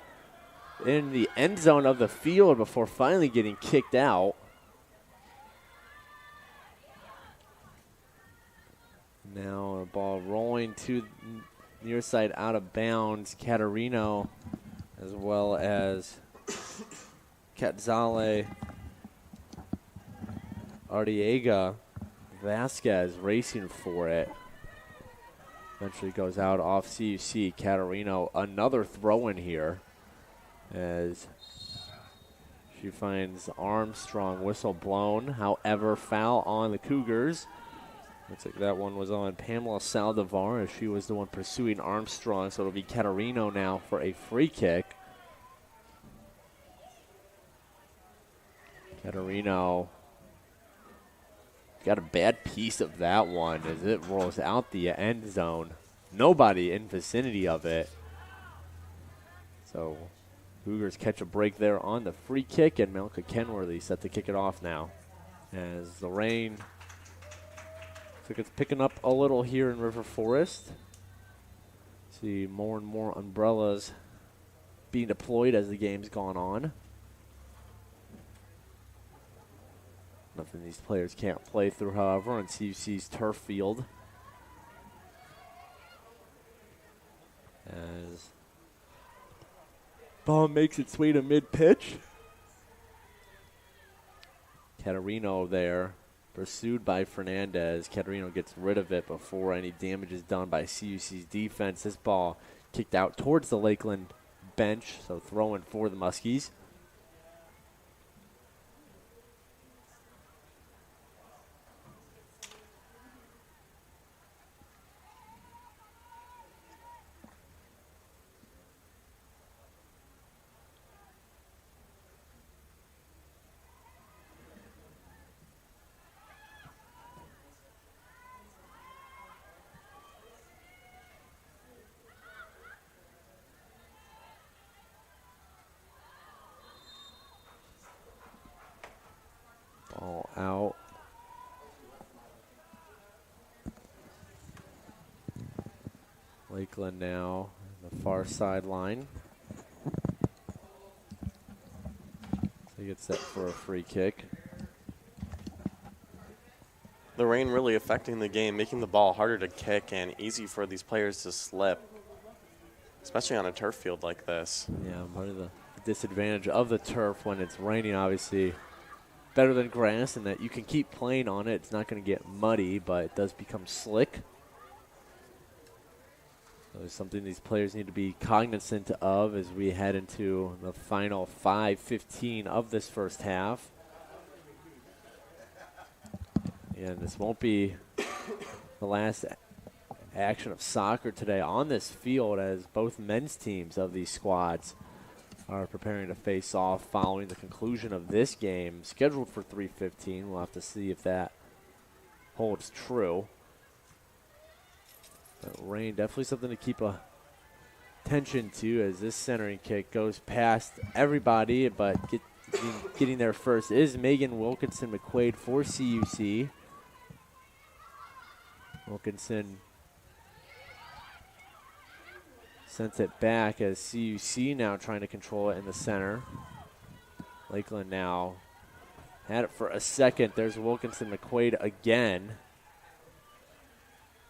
in the end zone of the field before finally getting kicked out. Now a ball rolling to near side out of bounds. Catarino, as well as Catzale, Ardiega, Vasquez racing for it. Eventually goes out off CUC. Catarino, another throw in here as she finds Armstrong. Whistle blown. However, foul on the Cougars. Looks like that one was on Pamela Saldivar as she was the one pursuing Armstrong. So it'll be Catarino now for a free kick. Catarino got a bad piece of that one as it rolls out the end zone. Nobody in vicinity of it. So Cougars catch a break there on the free kick, and Malka Kenworthy set to kick it off now. As the rain looks like it's picking up a little here in River Forest. See more and more umbrellas being deployed as the game's gone on. Nothing these players can't play through, however, on CUC's turf field. As ball makes its way to mid-pitch. Catarino there, pursued by Fernandez. Catarino gets rid of it before any damage is done by CUC's defense. This ball kicked out towards the Lakeland bench, so throw-in for the Muskies. Ball out. Lakeland now on the far sideline. So he gets set for a free kick. The rain really affecting the game, making the ball harder to kick and easy for these players to slip, especially on a turf field like this. Yeah, part of the disadvantage of the turf when it's raining, obviously, better than grass in that you can keep playing on it. It's not going to get muddy, but it does become slick. So it's something these players need to be cognizant of as we head into the final 5:15 of this first half. And this won't be the last action of soccer today on this field, as both men's teams of these squads are preparing to face off following the conclusion of this game, scheduled for 3:15. We'll have to see if that holds true. But rain, definitely something to keep attention to, as this centering kick goes past everybody, but getting there first is Megan Wilkinson McQuaid for CUC. Wilkinson sends it back as CUC now trying to control it in the center. Lakeland now had it for a second. There's Wilkinson McQuaid again.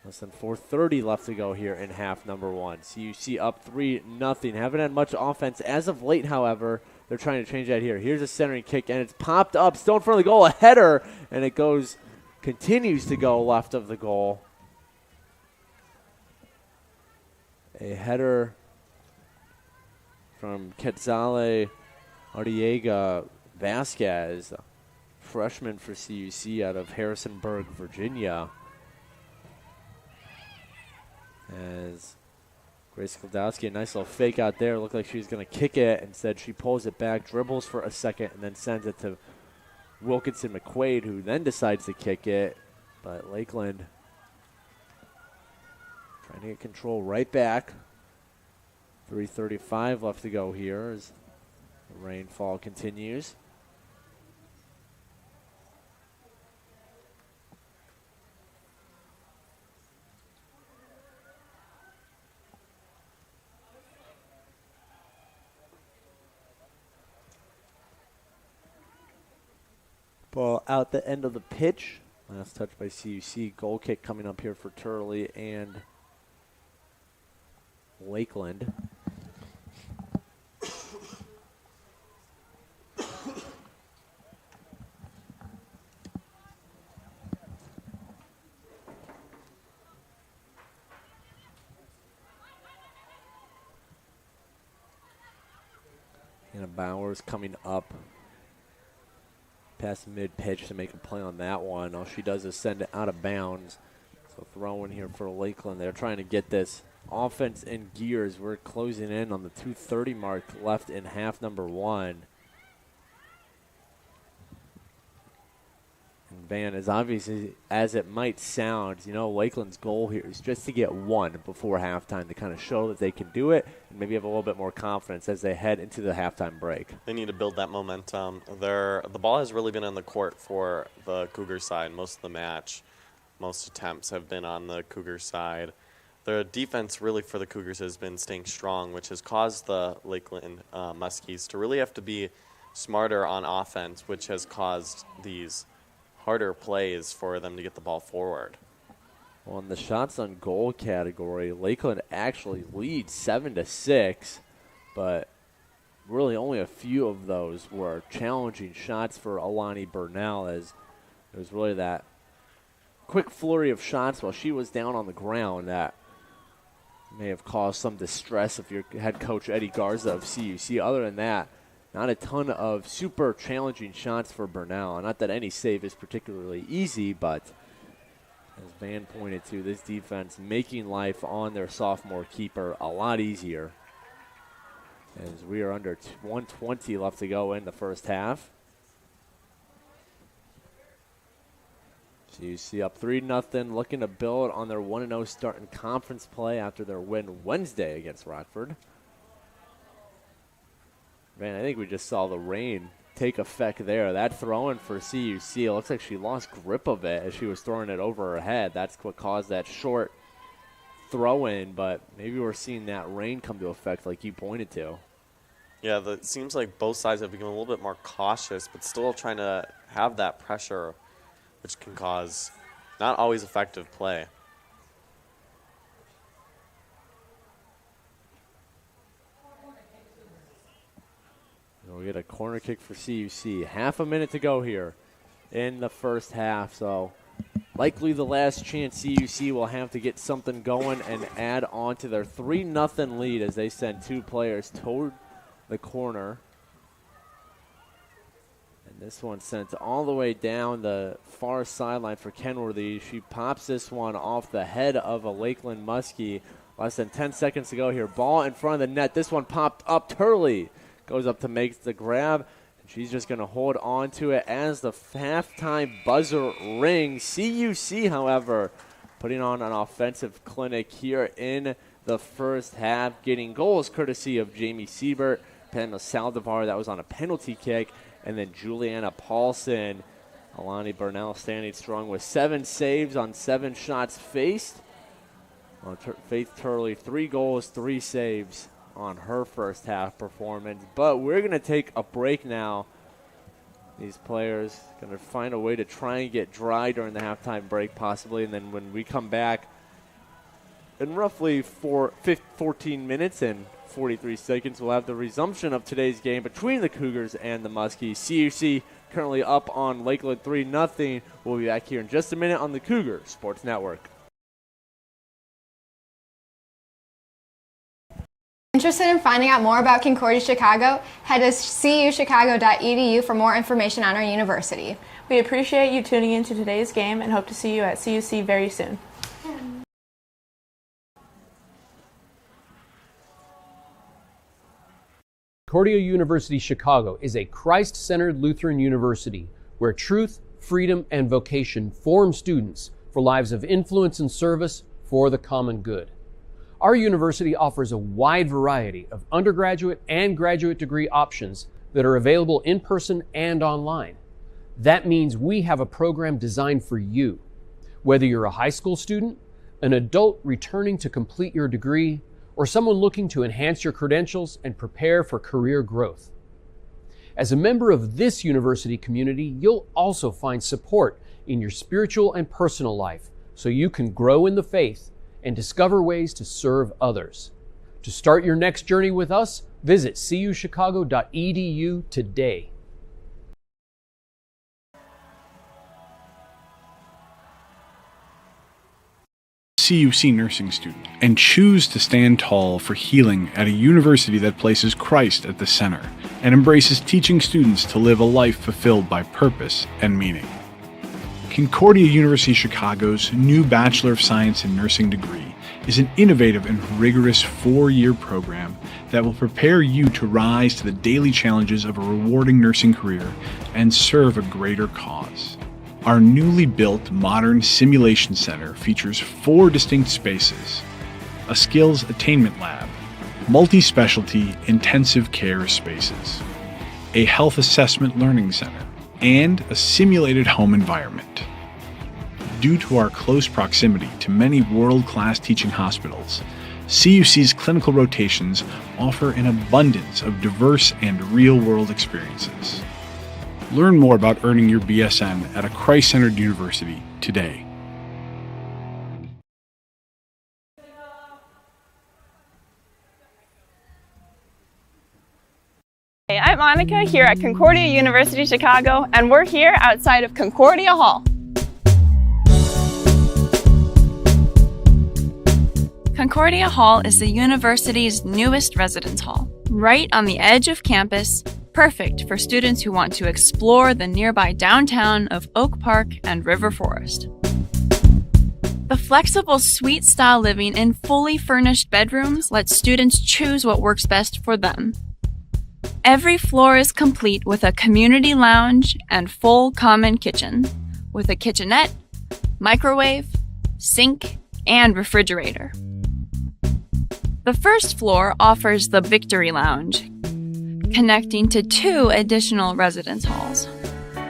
Less than 4:30 left to go here in half number one. CUC up 3-0. Haven't had much offense as of late, however. They're trying to change that here. Here's a centering kick, and it's popped up. Still in front of the goal, a header, and it continues to go left of the goal. A header from Quetzale Ardiega Vasquez, a freshman for CUC out of Harrisonburg, Virginia. As Grace Kildowski, a nice little fake out there. Looked like she was going to kick it. Instead, she pulls it back, dribbles for a second, and then sends it to Wilkinson McQuaid, who then decides to kick it. But Lakeland trying to get control right back. 3:35 left to go here as the rainfall continues. Ball out the end of the pitch. Last touch by CUC. Goal kick coming up here for Turley and Lakeland. Hannah Bowers coming up past mid-pitch to make a play on that one. All she does is send it out of bounds. So throw in here for Lakeland. They're trying to get this offense in gears. We're closing in on the 2:30 mark left in half number one. And Van, as obviously as it might sound, Lakeland's goal here is just to get one before halftime to kind of show that they can do it and maybe have a little bit more confidence as they head into the halftime break. They need to build that momentum. The ball has really been on the court for the Cougar side most of the match. Most attempts have been on the Cougar side. The defense really for the Cougars has been staying strong, which has caused the Lakeland Muskies to really have to be smarter on offense, which has caused these harder plays for them to get the ball forward. Well, in the shots on goal category, Lakeland actually leads 7-6, but really only a few of those were challenging shots for Alani Burnell, as it was really that quick flurry of shots while she was down on the ground that may have caused some distress if your head coach Eddie Garza of CUC. Other than that, not a ton of super challenging shots for Burnell. Not that any save is particularly easy, but as Van pointed to, this defense making life on their sophomore keeper a lot easier. As we are under 120 left to go in the first half. CUC up 3-0, looking to build on their 1-0 start in conference play after their win Wednesday against Rockford. Man, I think we just saw the rain take effect there. That throw-in for CUC, it looks like she lost grip of it as she was throwing it over her head. That's what caused that short throw-in, but maybe we're seeing that rain come to effect like you pointed to. Yeah, it seems like both sides have become a little bit more cautious, but still trying to have that pressure, which can cause not always effective play. We'll get a corner kick for CUC. Half a minute to go here in the first half, so likely the last chance CUC will have to get something going and add on to their 3-0 lead as they send two players toward the corner. And This one sent all the way down the far sideline for Kenworthy. She pops this one off the head of a Lakeland Muskie. Less than 10 seconds to go here. Ball in front of the net. This one popped up. Turley goes up to make the grab. And she's just going to hold on to it as the halftime buzzer rings. CUC, however, putting on an offensive clinic here in the first half, getting goals courtesy of Jamie Siebert, Pamela Saldivar, that was on a penalty kick, and then Juliana Paulson. Alani Burnell standing strong with 7 saves on 7 shots faced. Faith Turley, 3 goals, 3 saves on her first half performance. But we're going to take a break now. These players going to find a way to try and get dry during the halftime break possibly, and then when we come back in roughly 14 minutes and 43 seconds, we'll have the resumption of today's game between the Cougars and the Muskies. CUC currently up on Lakeland 3-0. We'll be back here in just a minute on the Cougar Sports Network. Interested in finding out more about Concordia Chicago? Head to cuchicago.edu for more information on our university. We appreciate you tuning in to today's game and hope to see you at CUC very soon. Concordia University Chicago is a Christ-centered Lutheran university where truth, freedom, and vocation form students for lives of influence and service for the common good. Our university offers a wide variety of undergraduate and graduate degree options that are available in person and online. That means we have a program designed for you. Whether you're a high school student, an adult returning to complete your degree, or someone looking to enhance your credentials and prepare for career growth. As a member of this university community, you'll also find support in your spiritual and personal life so you can grow in the faith and discover ways to serve others. To start your next journey with us, visit cuchicago.edu today. CUC nursing student and choose to stand tall for healing at a university that places Christ at the center and embraces teaching students to live a life fulfilled by purpose and meaning. Concordia University Chicago's new Bachelor of Science in Nursing degree is an innovative and rigorous 4-year program that will prepare you to rise to the daily challenges of a rewarding nursing career and serve a greater cause. Our newly built modern simulation center features 4 distinct spaces: a skills attainment lab, multi-specialty intensive care spaces, a health assessment learning center, and a simulated home environment. Due to our close proximity to many world-class teaching hospitals, CUC's clinical rotations offer an abundance of diverse and real-world experiences. Learn more about earning your BSN at a Christ-centered university today. Hey, I'm Monica here at Concordia University Chicago, and we're here outside of Concordia Hall. Concordia Hall is the university's newest residence hall, right on the edge of campus, perfect for students who want to explore the nearby downtown of Oak Park and River Forest. The flexible suite-style living in fully furnished bedrooms lets students choose what works best for them. Every floor is complete with a community lounge and full common kitchen, with a kitchenette, microwave, sink, and refrigerator. The first floor offers the Victory Lounge, connecting to 2 additional residence halls,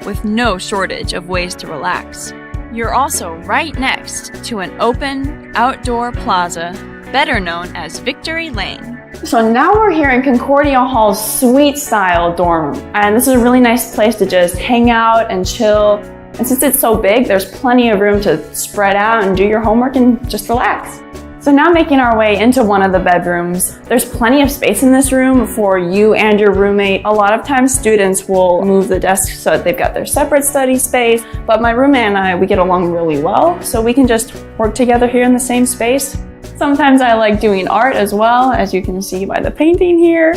with no shortage of ways to relax. You're also right next to an open, outdoor plaza, better known as Victory Lane. So now we're here in Concordia Hall's suite-style dorm room, and this is a really nice place to just hang out and chill. And since it's so big, there's plenty of room to spread out and do your homework and just relax. So now making our way into one of the bedrooms, there's plenty of space in this room for you and your roommate. A lot of times students will move the desks so that they've got their separate study space, but my roommate and I, we get along really well, so we can just work together here in the same space. Sometimes I like doing art as well, as you can see by the painting here.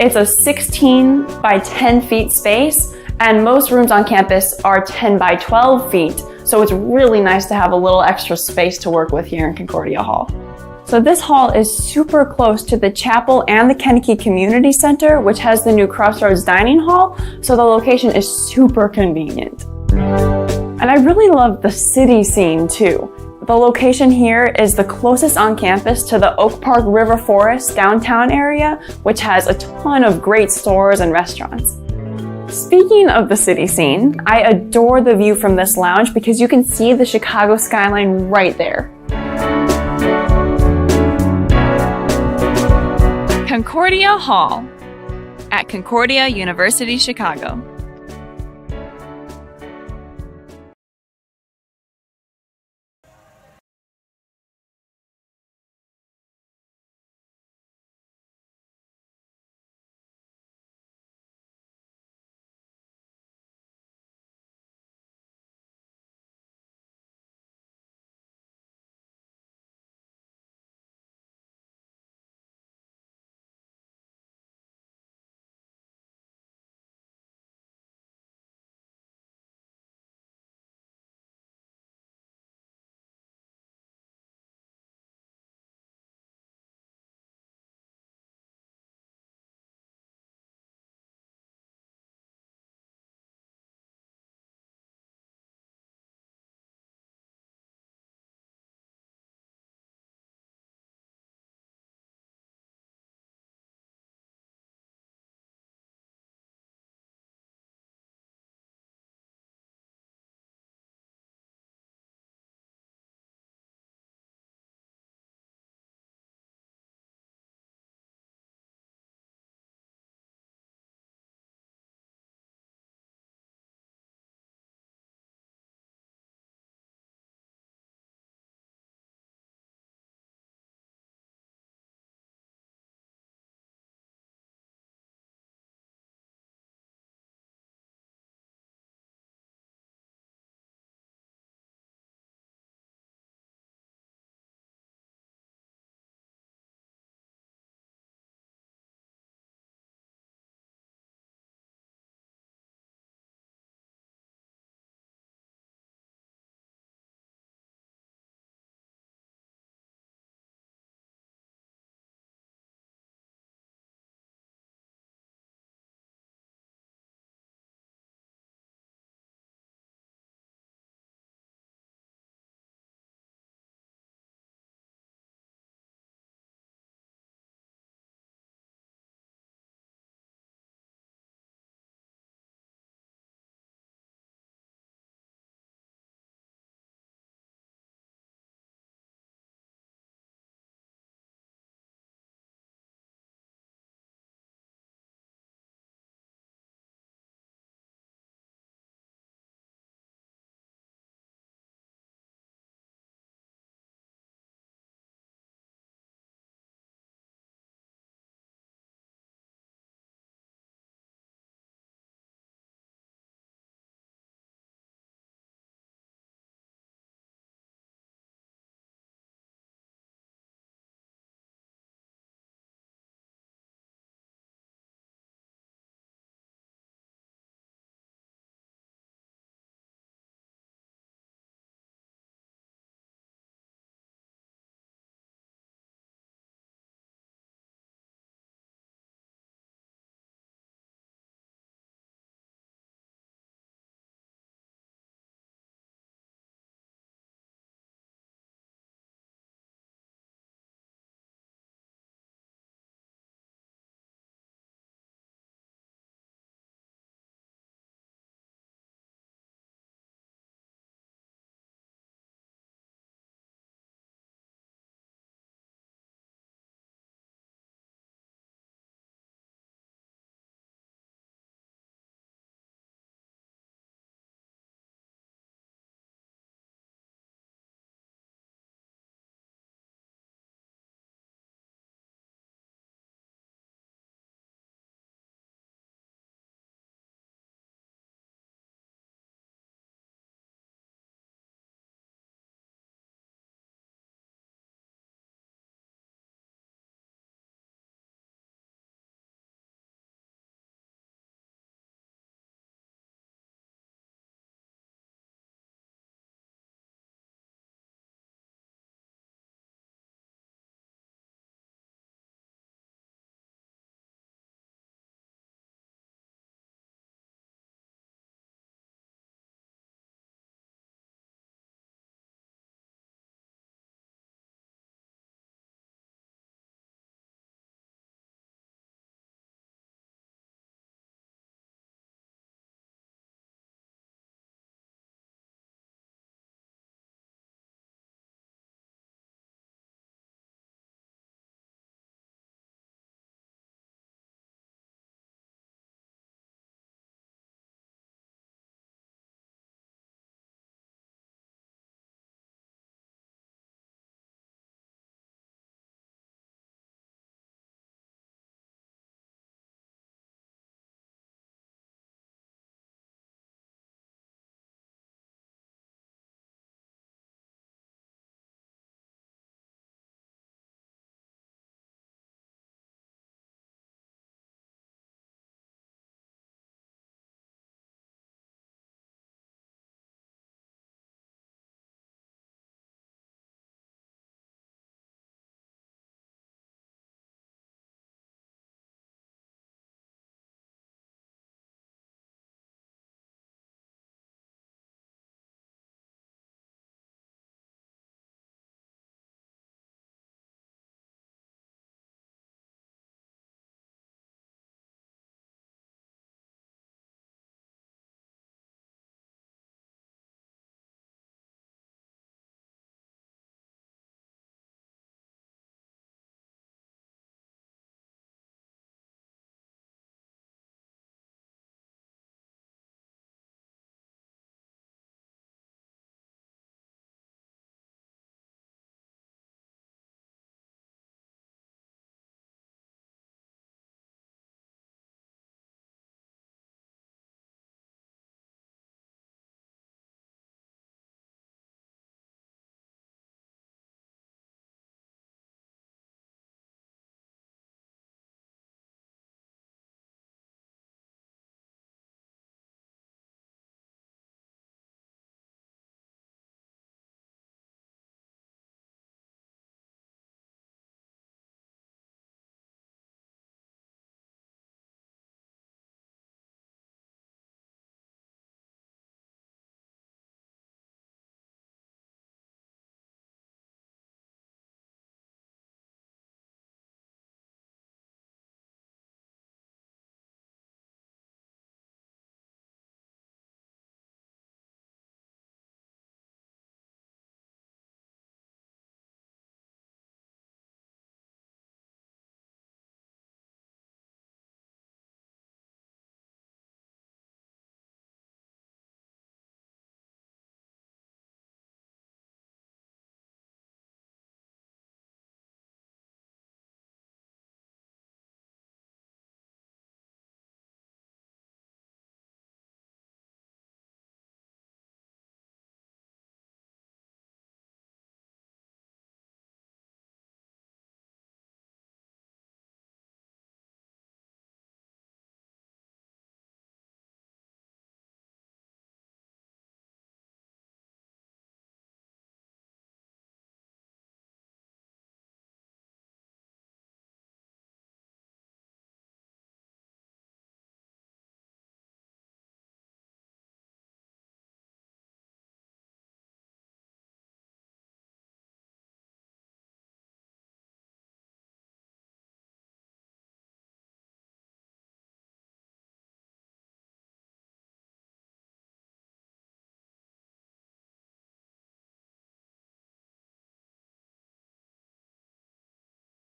It's a 16 by 10 feet space, And most rooms on campus are 10 by 12 feet, so it's really nice to have a little extra space to work with here in Concordia Hall. So this hall is super close to the chapel and the Kennedy Community Center, which has the new Crossroads Dining Hall, so the location is super convenient. And I really love the city scene too. The location here is the closest on campus to the Oak Park River Forest downtown area, which has a ton of great stores and restaurants. Speaking of the city scene, I adore the view from this lounge because you can see the Chicago skyline right there. Concordia Hall at Concordia University, Chicago.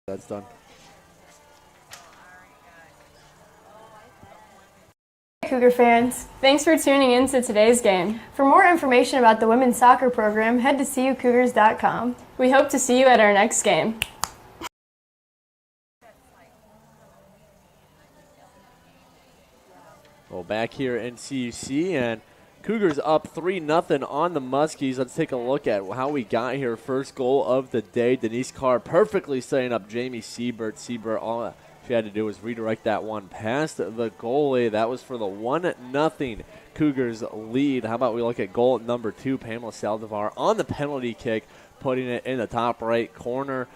That's done. Cougar fans, thanks for tuning in to today's game. For more information about the women's soccer program, head to cucougars.com. We hope to see you at our next game. Well, back here in CUC, and Cougars up 3-0 on the Muskies. Let's take a look at how we got here. First goal of the day, Denise Carr perfectly setting up Jamie Siebert. Siebert, all she had to do was redirect that one past the goalie. That was for the 1-0 Cougars lead. How about we look at goal number 2, Pamela Saldivar on the penalty kick, putting it in the top right corner.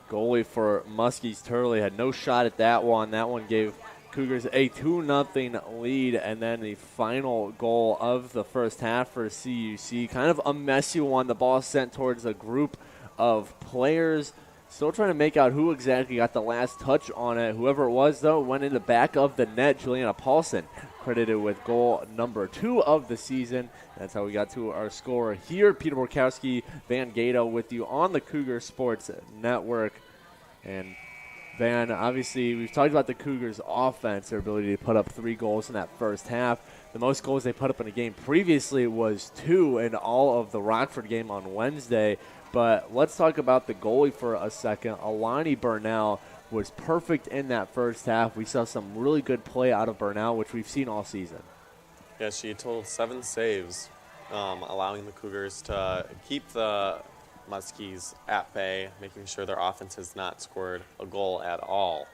Goalie for Muskies, Turley, had no shot at that one. That one gave Cougars a 2-0 lead, and then the final goal of the first half for CUC. Kind of a messy one. The ball sent towards a group of players. Still trying to make out who exactly got the last touch on it. Whoever it was, though, went in the back of the net. Juliana Paulson credited with goal number 2 of the season. That's how we got to our score here. Peter Borkowski, Van Gato with you on the Cougar Sports Network. And Van, obviously, we've talked about the Cougars' offense, their ability to put up 3 goals in that first half. The most goals they put up in a game previously was 2 in all of the Rockford game on Wednesday. But let's talk about the goalie for a second. Alani Burnell was perfect in that first half. We saw some really good play out of Burnell, which we've seen all season. Yeah, she totaled 7 saves, allowing the Cougars to keep the Muskies at bay, making sure their offense has not scored a goal at all.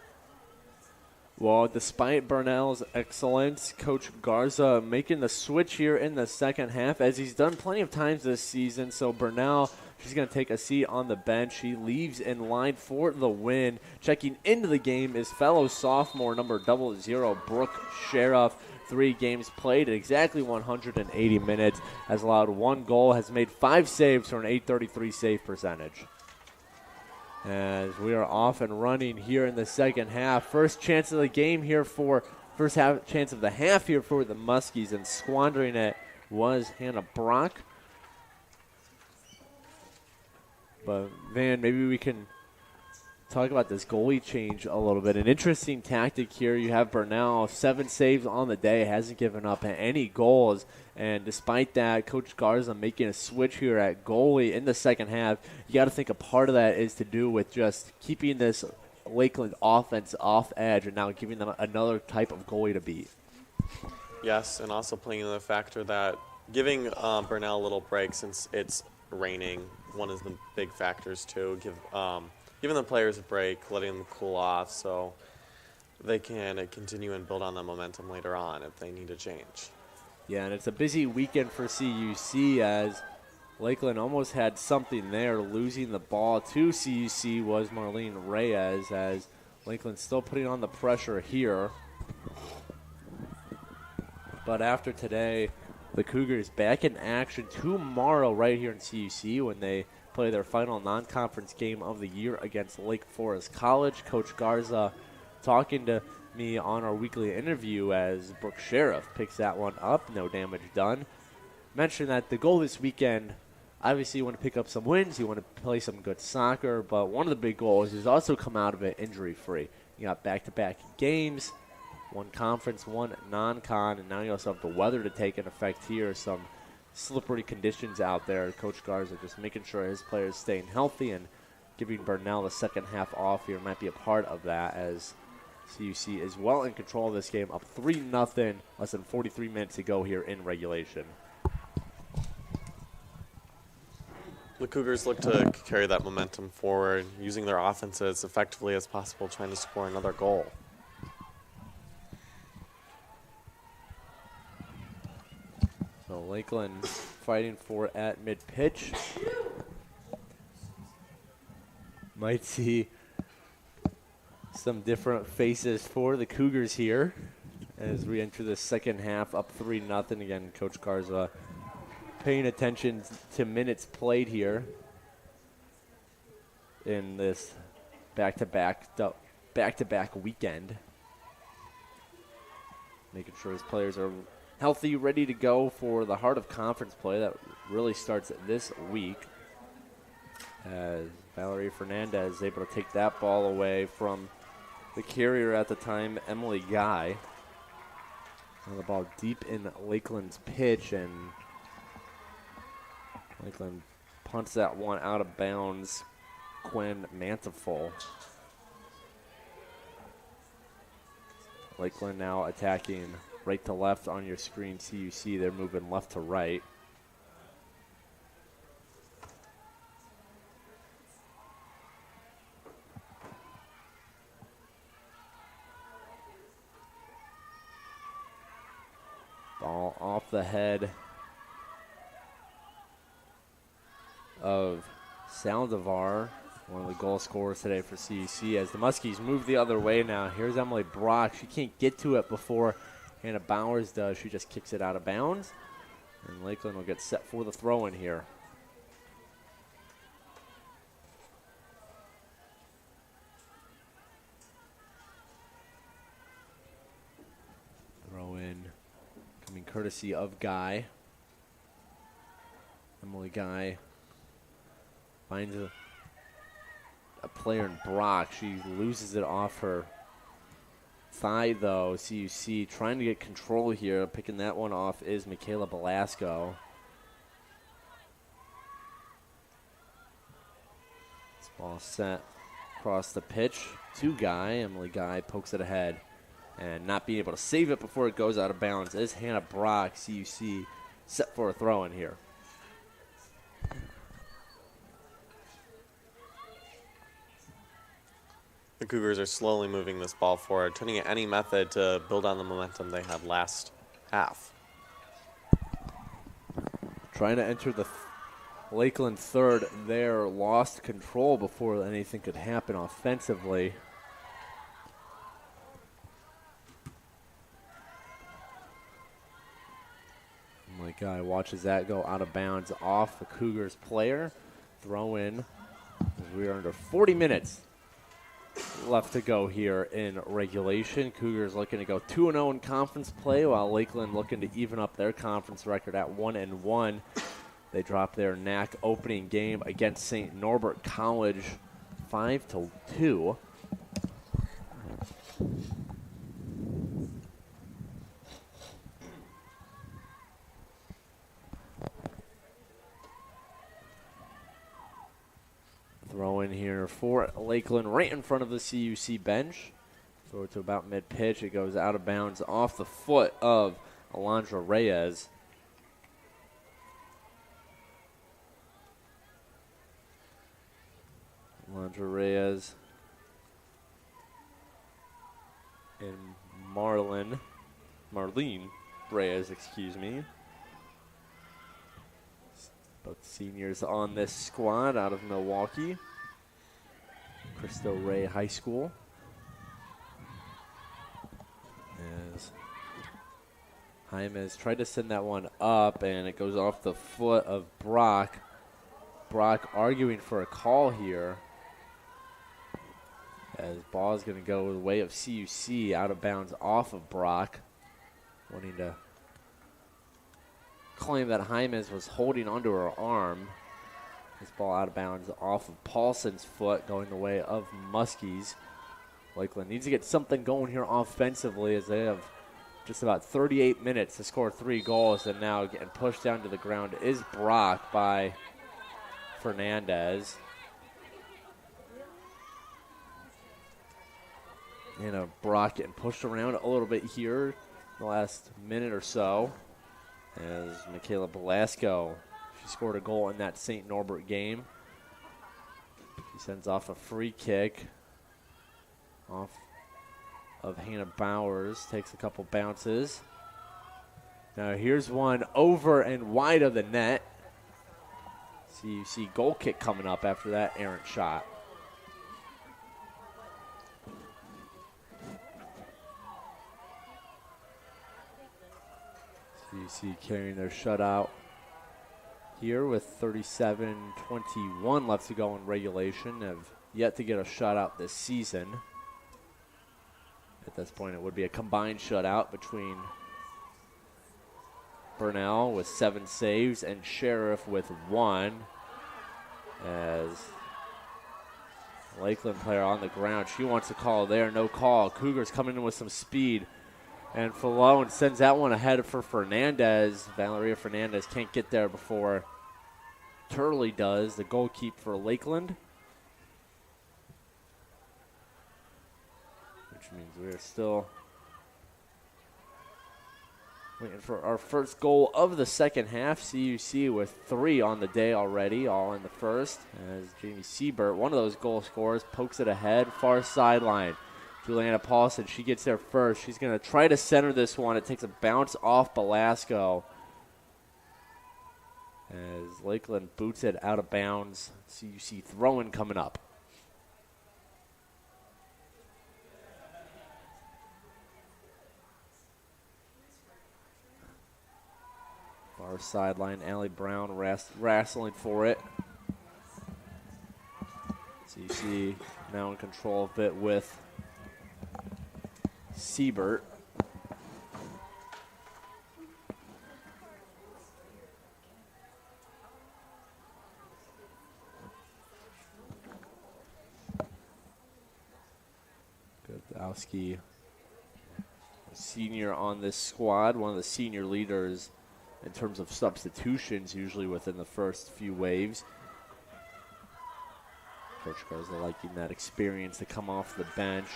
Well, despite Burnell's excellence, Coach Garza making the switch here in the second half, as he's done plenty of times this season. So Burnell, she's going to take a seat on the bench. She leaves in line for the win. Checking into the game is fellow sophomore number 00, Brooke Sheriff. 3 games played at exactly 180 minutes, has allowed 1 goal, has made 5 saves for an .833 save percentage. As we are off and running here in the second half. First chance of the game here for, chance of the half here for the Muskies, and squandering it was Hannah Brock. But, Van, maybe we can talk about this goalie change a little bit. An interesting tactic here. You have Burnell, 7 saves on the day, hasn't given up any goals. And despite that, Coach Garza making a switch here at goalie in the second half. You got to think a part of that is to do with just keeping this Lakeland offense off edge and now giving them another type of goalie to beat. Yes, and also playing in the factor that giving Burnell a little break since it's raining, one of the big factors too. Giving the players a break, letting them cool off so they can continue and build on the momentum later on if they need to change. Yeah, and it's a busy weekend for CUC as Lakeland almost had something there. Losing the ball to CUC was Marlene Reyes, as Lakeland still putting on the pressure here. But after today, the Cougars back in action tomorrow right here in CUC when they play their final non-conference game of the year against Lake Forest College. Coach Garza talking to me on our weekly interview as Brooke Sheriff picks that one up. No damage done. Mentioned that the goal this weekend, obviously you want to pick up some wins, you want to play some good soccer, but one of the big goals is also come out of it injury-free. You got back-to-back games, 1 conference, 1 non-con, and now you also have the weather to take in effect here. Some slippery conditions out there. Coach Garza just making sure his players staying healthy, and giving Burnell the second half off here might be a part of that, as CUC is well in control of this game, up 3-0, less than 43 minutes to go here in regulation. The Cougars look to carry that momentum forward, using their offense as effectively as possible, trying to score another goal. So Lakeland fighting for at mid-pitch. Might see some different faces for the Cougars here as we enter the second half, up 3-0. Again, Coach Garza paying attention to minutes played here in this back-to-back weekend. Making sure his players are healthy, ready to go for the heart of conference play that really starts this week. as Valerie Fernandez is able to take that ball away from the carrier at the time, Emily Guy. And the ball deep in Lakeland's pitch, and Lakeland punts that one out of bounds. Quinn Manteful. Lakeland now attacking right to left on your screen. CUC, they're moving left to right. Ball off the head of Saldivar, one of the goal scorers today for CUC, as the Muskies move the other way now. Here's Emily Brock. She can't get to it before Hannah Bowers does. She just kicks it out of bounds, and Lakeland will get set for the throw-in here. Throw-in coming courtesy of Guy. Emily Guy finds a player in Brock. She loses it off her thigh, though. CUC trying to get control here. Picking that one off is Michaela Belasco. This ball sent across the pitch to Guy. Emily Guy pokes it ahead, and not being able to save it before it goes out of bounds is Hannah Brock. CUC set for a throw-in here. The Cougars are slowly moving this ball forward, turning at any method to build on the momentum they had last half. Trying to enter the Lakeland third there, lost control before anything could happen offensively. My guy watches that go out of bounds off the Cougars player. Throw in. We are under 40 minutes left to go here in regulation. Cougars looking to go 2-0 in conference play, while Lakeland looking to even up their conference record at 1-1. They dropped their NAC opening game against St. Norbert College 5-2. Throw in here for Lakeland right in front of the CUC bench. Throw it to about mid-pitch. It goes out of bounds off the foot of Alondra Reyes. Alondra Reyes and Marlene Reyes, excuse me. Both seniors on this squad out of Milwaukee. Cristo Rey High School. As Jaimes tried to send that one up, and it goes off the foot of Brock. Brock arguing for a call here. As ball is going to go the way of CUC, out of bounds off of Brock. Wanting to claim that Jaimes was holding onto her arm. This ball out of bounds off of Paulson's foot, going the way of Muskies. Lakeland needs to get something going here offensively, as they have just about 38 minutes to score 3 goals, and now getting pushed down to the ground is Brock by Fernandez. And Brock getting pushed around a little bit here the last minute or so. As Michaela Belasco, she scored a goal in that St. Norbert game. She sends off a free kick off of Hannah Bowers, takes a couple bounces. Now here's one over and wide of the net. CUC goal kick coming up after that errant shot. CUC carrying their shutout here with 37-21 left to go in regulation. Have yet to get a shutout this season. At this point, it would be a combined shutout between Burnell with 7 saves and Sheriff with 1. as Lakeland player on the ground. She wants to call there, no call. Cougars coming in with some speed. And Falone sends that one ahead for Fernandez. Valeria Fernandez can't get there before Turley does. The goal keep for Lakeland. Which means we are still waiting for our first goal of the second half. CUC with 3 on the day already, all in the first. As Jamie Siebert, one of those goal scorers, pokes it ahead, far sideline. Juliana Paulson, she gets there first. She's going to try to center this one. It takes a bounce off Belasco. As Lakeland boots it out of bounds. CUC throwing coming up. Far sideline, Allie Brown wrestling for it. CUC now in control of it with Siebert. Godowski, senior on this squad, one of the senior leaders in terms of substitutions, usually within the first few waves. Coach Garza liking that experience to come off the bench.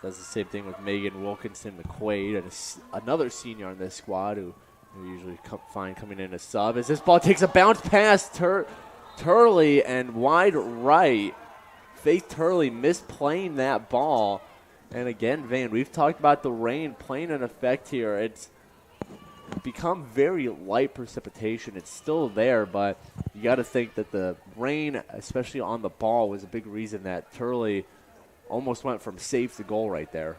Does the same thing with Megan Wilkinson McQuaid, and another senior on this squad who we usually find coming in as sub. As this ball takes a bounce past Turley and wide right. Faith Turley misplaying that ball. And again, Van, we've talked about the rain playing an effect here. It's become very light precipitation. It's still there, but you got to think that the rain, especially on the ball, was a big reason that Turley almost went from safe to goal right there.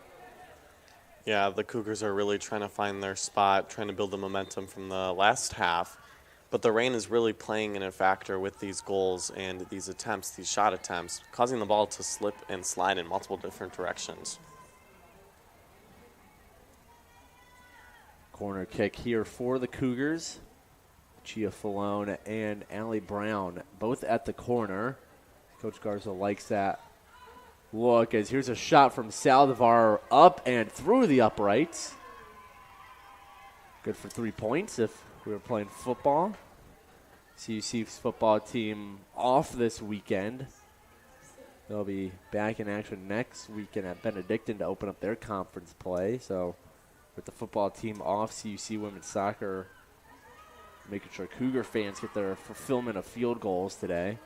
Yeah, the Cougars are really trying to find their spot, trying to build the momentum from the last half. But the rain is really playing in a factor with these goals and these attempts, these shot attempts, causing the ball to slip and slide in multiple different directions. Corner kick here for the Cougars. Chia Falone and Allie Brown both at the corner. Coach Garza likes that look as here's a shot from Saldivar up and through the uprights. Good for 3 points if we were playing football. CUC's football team off this weekend. They'll be back in action next weekend at Benedictine to open up their conference play. So with the football team off, CUC women's soccer making sure Cougar fans get their fulfillment of field goals today.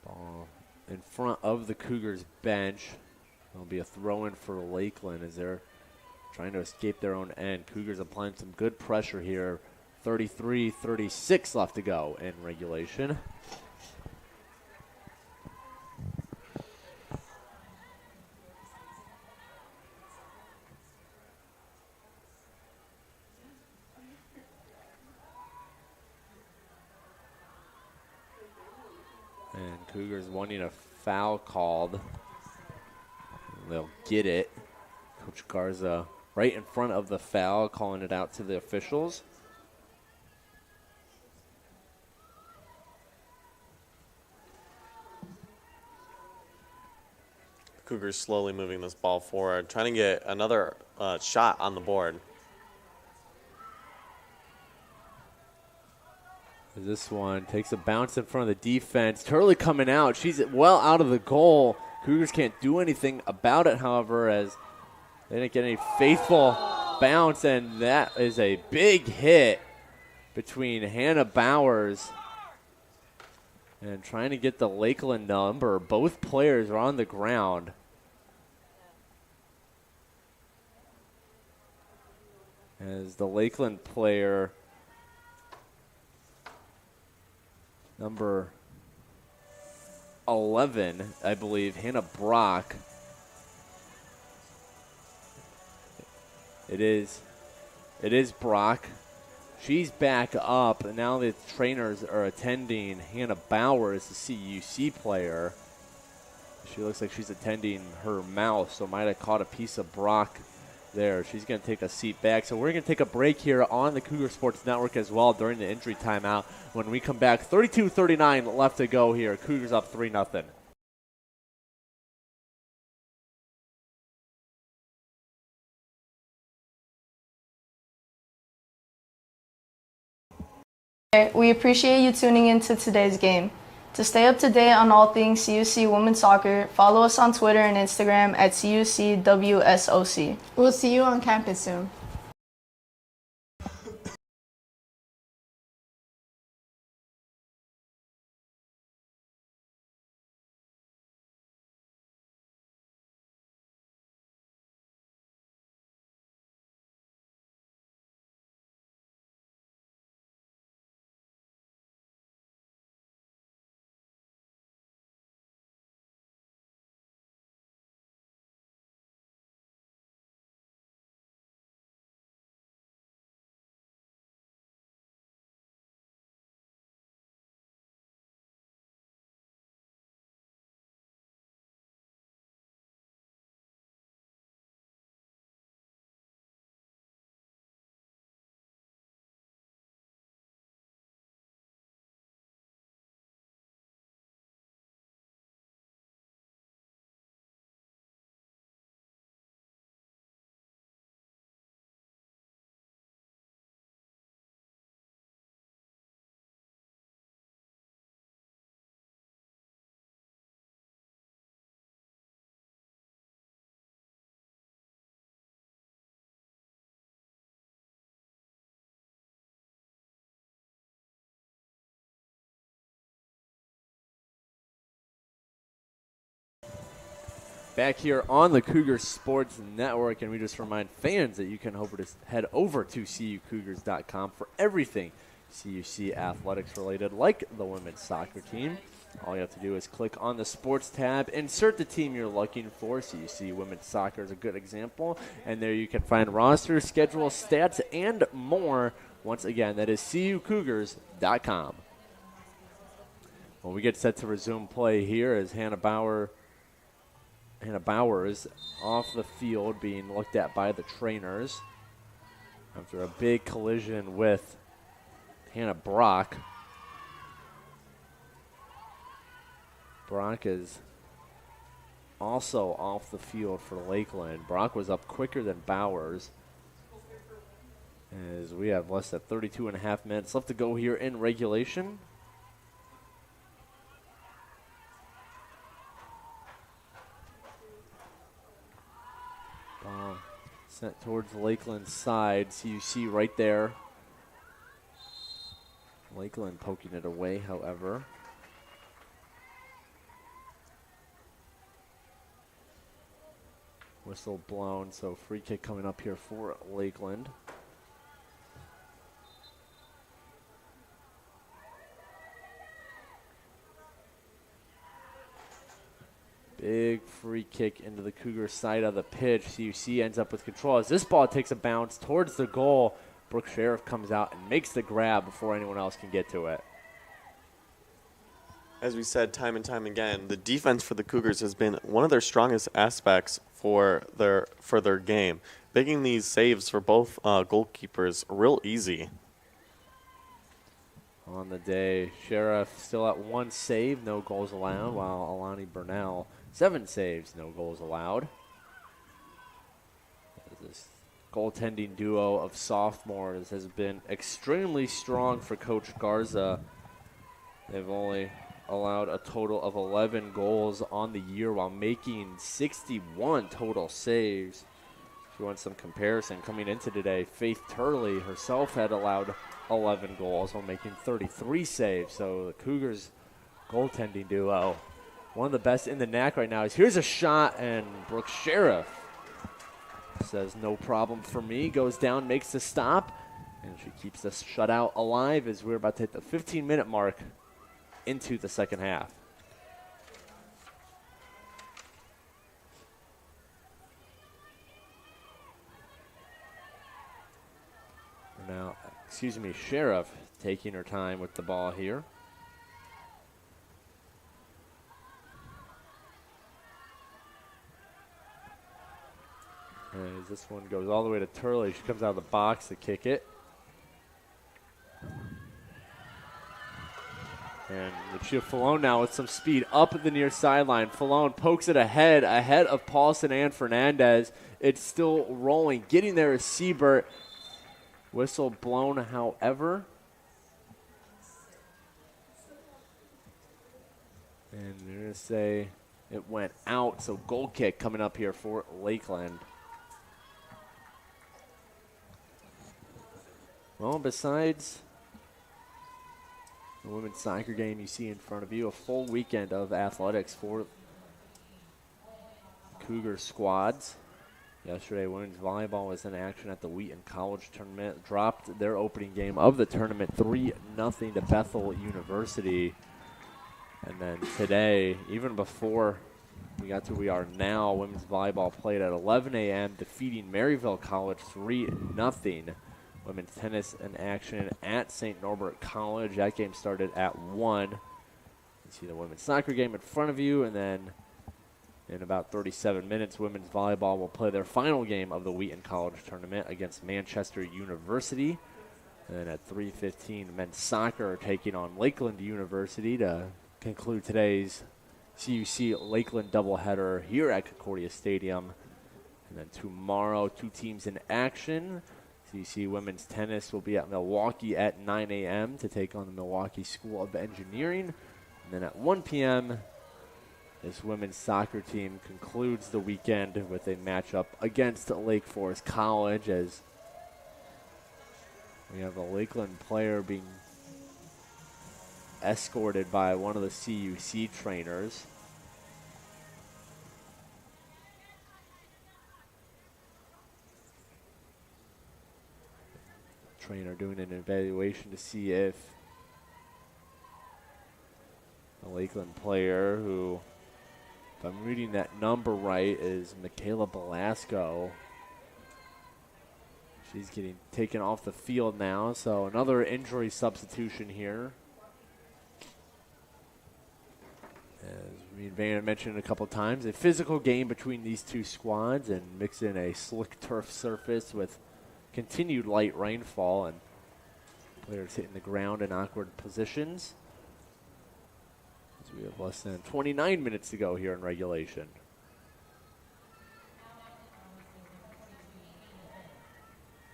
Ball in front of the Cougars bench. There'll be a throw-in for Lakeland as they're trying to escape their own end. Cougars applying some good pressure here. 33-36 left to go in regulation. And Cougars wanting a foul called. They'll get it. Coach Garza right in front of the foul, calling it out to the officials. Cougars slowly moving this ball forward, trying to get another shot on the board. This one takes a bounce in front of the defense. Turley coming out. She's well out of the goal. Cougars can't do anything about it, however, as they didn't get any faithful bounce, and that is a big hit between Hannah Bowers and trying to get the Lakeland number. Both players are on the ground. As the Lakeland player, number 11, I believe, Hannah Brock. It is Brock. She's back up, and now the trainers are attending Hannah Bowers, the CUC player. She looks like she's attending her mouth, so might have caught a piece of Brock there. She's going to take a seat back. So we're going to take a break here on the Cougar Sports Network as well during the injury timeout. When we come back, 32-39 left to go here. Cougars up 3-0. We appreciate you tuning into today's game. To stay up to date on all things CUC women's soccer, follow us on Twitter and Instagram at CUCWSOC. We'll see you on campus soon. Back here on the Cougar Sports Network, and we just remind fans that you can head over to CUCougars.com for everything CUC athletics related, like the women's soccer team. All you have to do is click on the sports tab, insert the team you're looking for. CUC women's soccer is a good example, and there you can find roster, schedule, stats, and more. Once again, that is CUCougars.com. Well, we get set to resume play here as Hannah Bowers off the field being looked at by the trainers after a big collision with Hannah Brock. Brock is also off the field for Lakeland. Brock was up quicker than Bowers, as we have less than 32.5 minutes left to go here in regulation. Sent towards Lakeland's side. CUC right there. Lakeland poking it away, however. Whistle blown, so free kick coming up here for Lakeland. Big free kick into the Cougar side of the pitch. CUC ends up with control as this ball takes a bounce towards the goal. Brooke Sheriff comes out and makes the grab before anyone else can get to it. As we said time and time again, the defense for the Cougars has been one of their strongest aspects for their game, making these saves for both goalkeepers real easy. On the day, Sheriff still at 1 save, no goals allowed, while Alani Burnell 7 saves, no goals allowed. This goaltending duo of sophomores has been extremely strong for Coach Garza. They've only allowed a total of 11 goals on the year while making 61 total saves. If you want some comparison, coming into today, Faith Turley herself had allowed 11 goals while making 33 saves. So the Cougars goaltending duo, one of the best in the NAC right now. Here's a shot, and Brooke Sheriff says no problem for me, goes down, makes the stop, and she keeps this shutout alive as we're about to hit the 15-minute mark into the second half. Sheriff taking her time with the ball here. As this one goes all the way to Turley, she comes out of the box to kick it. And Lucia Falone now with some speed up at the near sideline. Falone pokes it ahead of Paulson and Fernandez. It's still rolling. Getting there is Siebert. Whistle blown, however. And they're going to say it went out. So goal kick coming up here for Lakeland. Well, besides the women's soccer game you see in front of you, a full weekend of athletics for Cougar squads. Yesterday, women's volleyball was in action at the Wheaton College tournament. Dropped their opening game of the tournament 3-0 to Bethel University. And then today, even before we got to where we are now, women's volleyball played at 11 a.m., defeating Maryville College 3-0. Women's tennis in action at St. Norbert College. That game started at 1. You see the women's soccer game in front of you, and then in about 37 minutes, women's volleyball will play their final game of the Wheaton College tournament against Manchester University. And then at 3:15, men's soccer are taking on Lakeland University to conclude today's CUC Lakeland doubleheader here at Concordia Stadium. And then tomorrow, 2 teams in action. CUC women's tennis will be at Milwaukee at 9 a.m. to take on the Milwaukee School of Engineering. And then at 1 p.m., this women's soccer team concludes the weekend with a matchup against Lake Forest College, as we have a Lakeland player being escorted by one of the CUC trainers. Trainer doing an evaluation to see if the Lakeland player, who, if I'm reading that number right, is Michaela Belasco. She's getting taken off the field now, so another injury substitution here. As Van mentioned a couple times, a physical game between these two squads, and mix in a slick turf surface with continued light rainfall and players hitting the ground in awkward positions. As we have less than 29 minutes to go here in regulation.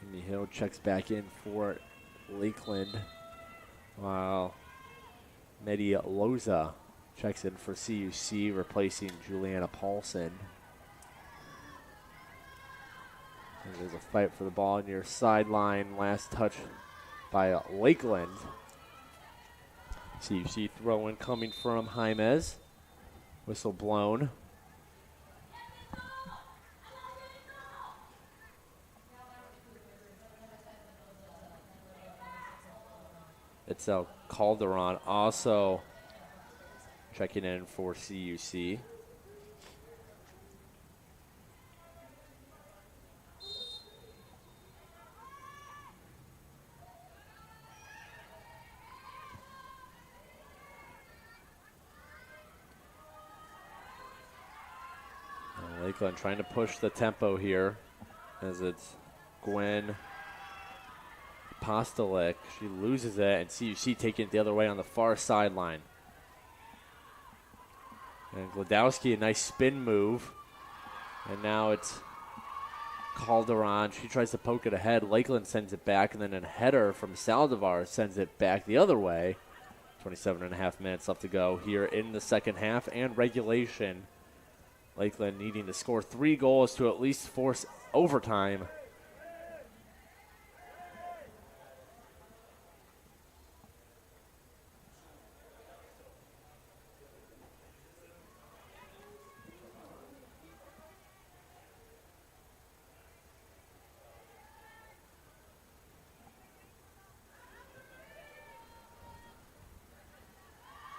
Amy Hill checks back in for Lakeland, while Medi Loza checks in for CUC, replacing Juliana Paulson. And there's a fight for the ball near sideline. Last touch by Lakeland. CUC throw-in coming from Jaimez. Whistle blown. It's Calderon also checking in for CUC. Lakeland trying to push the tempo here, as it's Gwen Postolick. She loses it, and CUC taking it the other way on the far sideline. And Gladowski, a nice spin move. And now it's Calderon. She tries to poke it ahead. Lakeland sends it back, and then a header from Saldivar sends it back the other way. 27.5 minutes left to go here in the second half and regulation. Lakeland needing to score 3 goals to at least force overtime.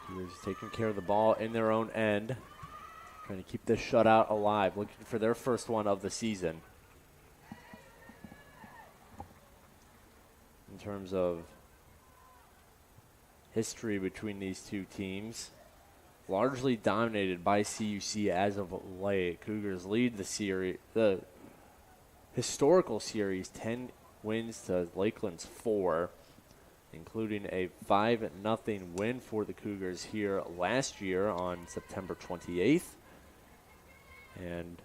Cougars taking care of the ball in their own end. Trying to keep this shutout alive, looking for their first one of the season. And terms of history between these two teams. Largely dominated by CUC as of late. Cougars lead the historical series 10 wins to Lakeland's 4, including a 5-0 win for the Cougars here last year on September 28th. And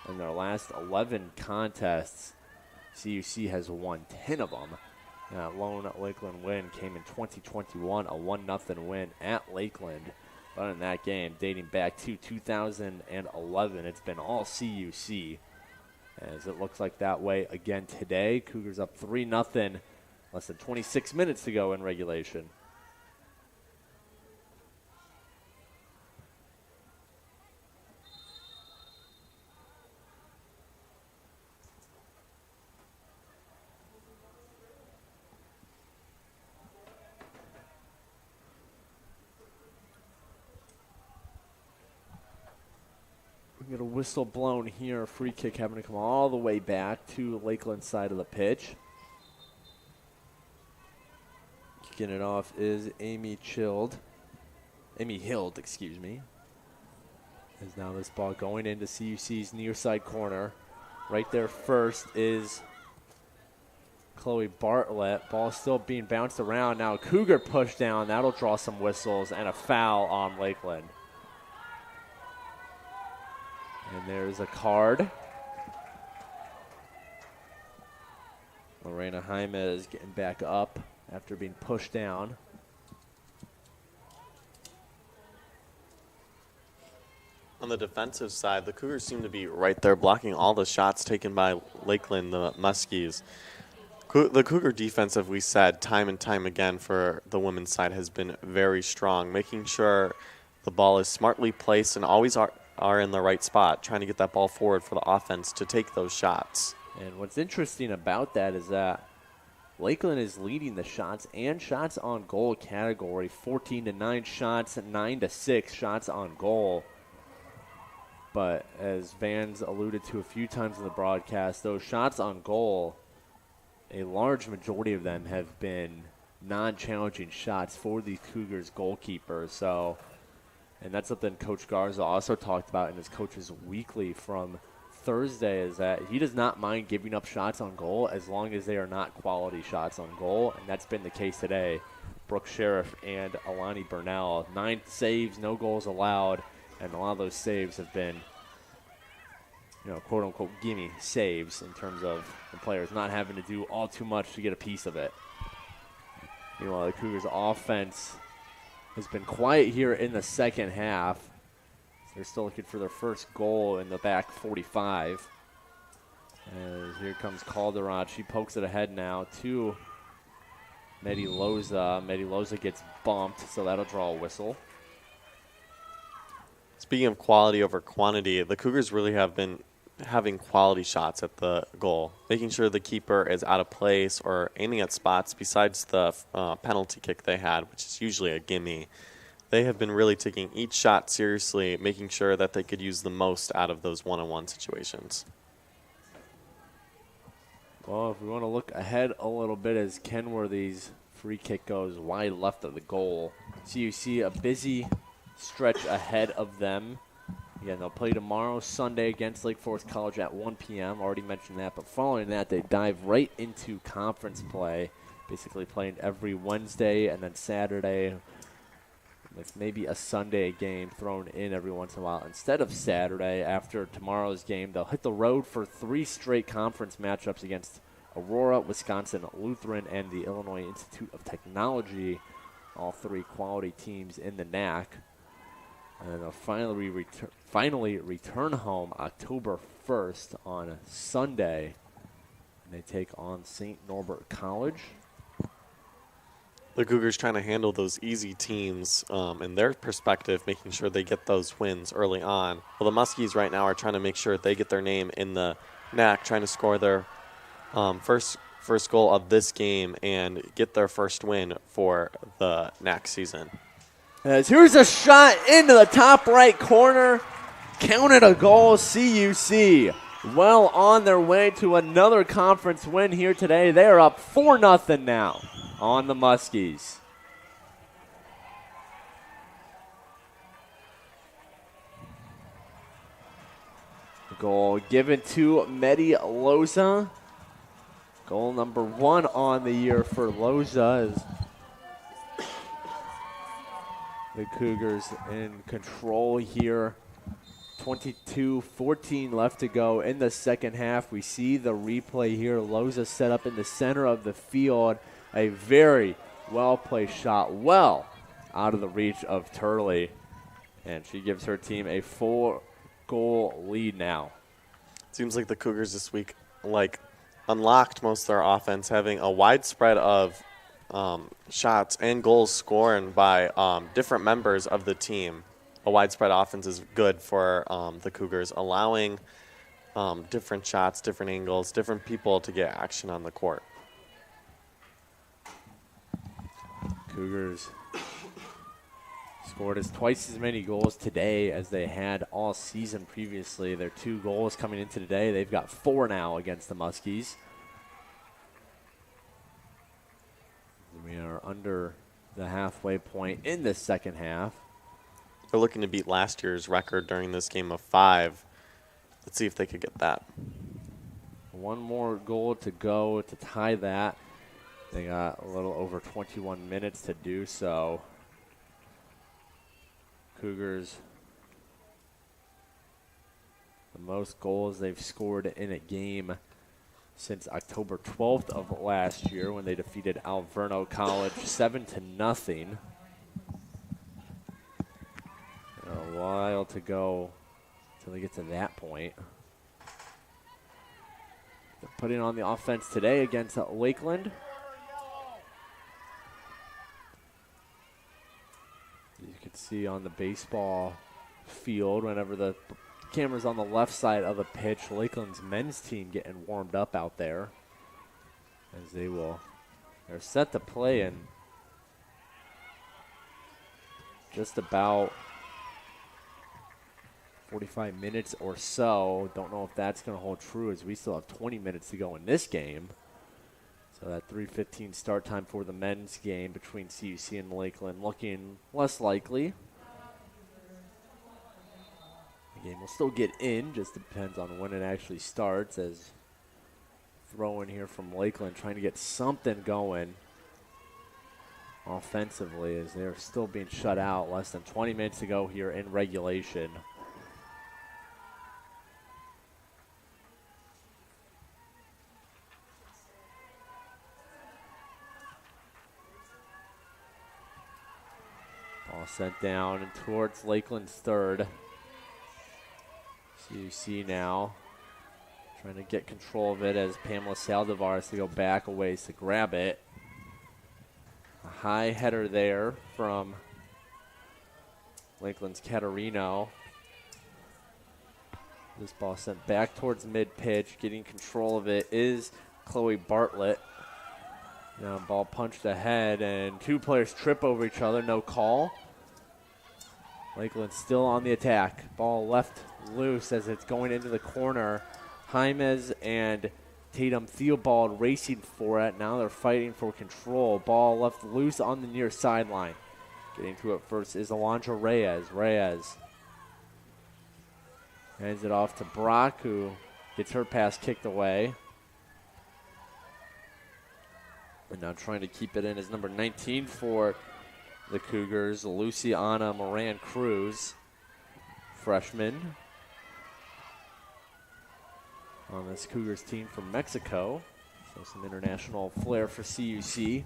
in their last 11 contests, CUC has won 10 of them. That lone Lakeland win came in 2021, a 1-0 win at Lakeland. But in that game, dating back to 2011, it's been all CUC. As it looks like that way again today. Cougars up 3-0, less than 26 minutes to go in regulation. We get a whistle blown here. A free kick having to come all the way back to Lakeland's side of the pitch. Kicking it off is Amy Hild, excuse me. As now this ball going into CUC's near side corner. Right there first is Chloe Bartlett. Ball still being bounced around. Now Cougar push down. That'll draw some whistles and a foul on Lakeland. And there's a card. Lorena Jaime is getting back up after being pushed down. On the defensive side, the Cougars seem to be right there blocking all the shots taken by Lakeland, the Muskies. The Cougar defense, as we said, time and time again for the women's side has been very strong, making sure the ball is smartly placed and always are in the right spot, trying to get that ball forward for the offense to take those shots. And what's interesting about that is that Lakeland is leading the shots and shots on goal category, 14-9 shots, 9-6 shots on goal. But as Vans alluded to a few times in the broadcast, those shots on goal, a large majority of them have been non-challenging shots for the Cougars goalkeeper. So, and that's something Coach Garza also talked about in his Coaches Weekly from Thursday, is that he does not mind giving up shots on goal as long as they are not quality shots on goal, and that's been the case today. Brooke Sheriff and Alani Burnell, 9 saves, no goals allowed, and a lot of those saves have been, quote-unquote gimme saves in terms of the players not having to do all too much to get a piece of it. Meanwhile, the Cougars' offense has been quiet here in the second half. They're still looking for their first goal in the back 45. And here comes Calderon. She pokes it ahead now to Medi Loza. Medi Loza gets bumped, so that'll draw a whistle. Speaking of quality over quantity, the Cougars really have been having quality shots at the goal, making sure the keeper is out of place or aiming at spots besides the penalty kick they had, which is usually a gimme. They have been really taking each shot seriously, making sure that they could use the most out of those one-on-one situations. Well, if we want to look ahead a little bit as Kenworthy's free kick goes wide left of the goal, so you see a busy stretch ahead of them. Again, they'll play tomorrow, Sunday, against Lake Forest College at 1 p.m. Already mentioned that, but following that, they dive right into conference play, basically playing every Wednesday and then Saturday, with maybe a Sunday game thrown in every once in a while. Instead of Saturday, after tomorrow's game, they'll hit the road for 3 straight conference matchups against Aurora, Wisconsin Lutheran, and the Illinois Institute of Technology, all 3 quality teams in the NAC. And then they'll finally return home October 1st on Sunday. And they take on St. Norbert College. The Cougars trying to handle those easy teams in their perspective, making sure they get those wins early on. Well, the Muskies right now are trying to make sure they get their name in the NAC, trying to score their first goal of this game and get their first win for the NAC season. As here's a shot into the top right corner. Counted a goal, CUC. Well on their way to another conference win here today. They are up 4-0 now on the Muskies. Goal given to Medi Loza. Goal number 1 on the year for Loza as the Cougars in control here. 22-14 left to go in the second half. We see the replay here. Loza set up in the center of the field. A very well-placed shot, well out of the reach of Turley. And she gives her team a 4-goal lead now. Seems like the Cougars this week, unlocked most of their offense, having a widespread of shots and goals scored by different members of the team. A widespread offense is good for the Cougars, allowing different shots, different angles, different people to get action on the court. Cougars scored twice as many goals today as they had all season previously. Their 2 goals coming into today. They've got 4 now against the Muskies. We are under the halfway point in the second half. They're looking to beat last year's record during this game of 5. Let's see if they could get that. 1 more goal to go to tie that. They got a little over 21 minutes to do so. Cougars, the most goals they've scored in a game since October 12th of last year when they defeated Alverno College 7-0. A while to go until they get to that point. They're putting on the offense today against Lakeland. You can see on the baseball field whenever the camera's on the left side of the pitch, Lakeland's men's team getting warmed up out there as they're set to play in just about 45 minutes or so. Don't know if that's going to hold true as we still have 20 minutes to go in this game. So that 3:15 start time for the men's game between CUC and Lakeland looking less likely. The game will still get in, just depends on when it actually starts, as throw in here from Lakeland trying to get something going offensively as they're still being shut out. Less than 20 minutes to go here in regulation. Ball sent down and towards Lakeland's third. CUC now trying to get control of it as Pamela Saldivar has to go back a ways to grab it. A high header there from Lakeland's Caterino. This ball sent back towards mid-pitch. Getting control of it is Chloe Bartlett. Now ball punched ahead and 2 players trip over each other. No call. Lakeland still on the attack. Ball left loose as it's going into the corner. Jaimes and Tatum Theobald racing for it. Now they're fighting for control. Ball left loose on the near sideline. Getting to it first is Alondra Reyes. Reyes hands it off to Brock, who gets her pass kicked away. And now trying to keep it in is number 19 for the Cougars, Luciana Moran Cruz, freshman on this Cougars team from Mexico. So some international flair for CUC.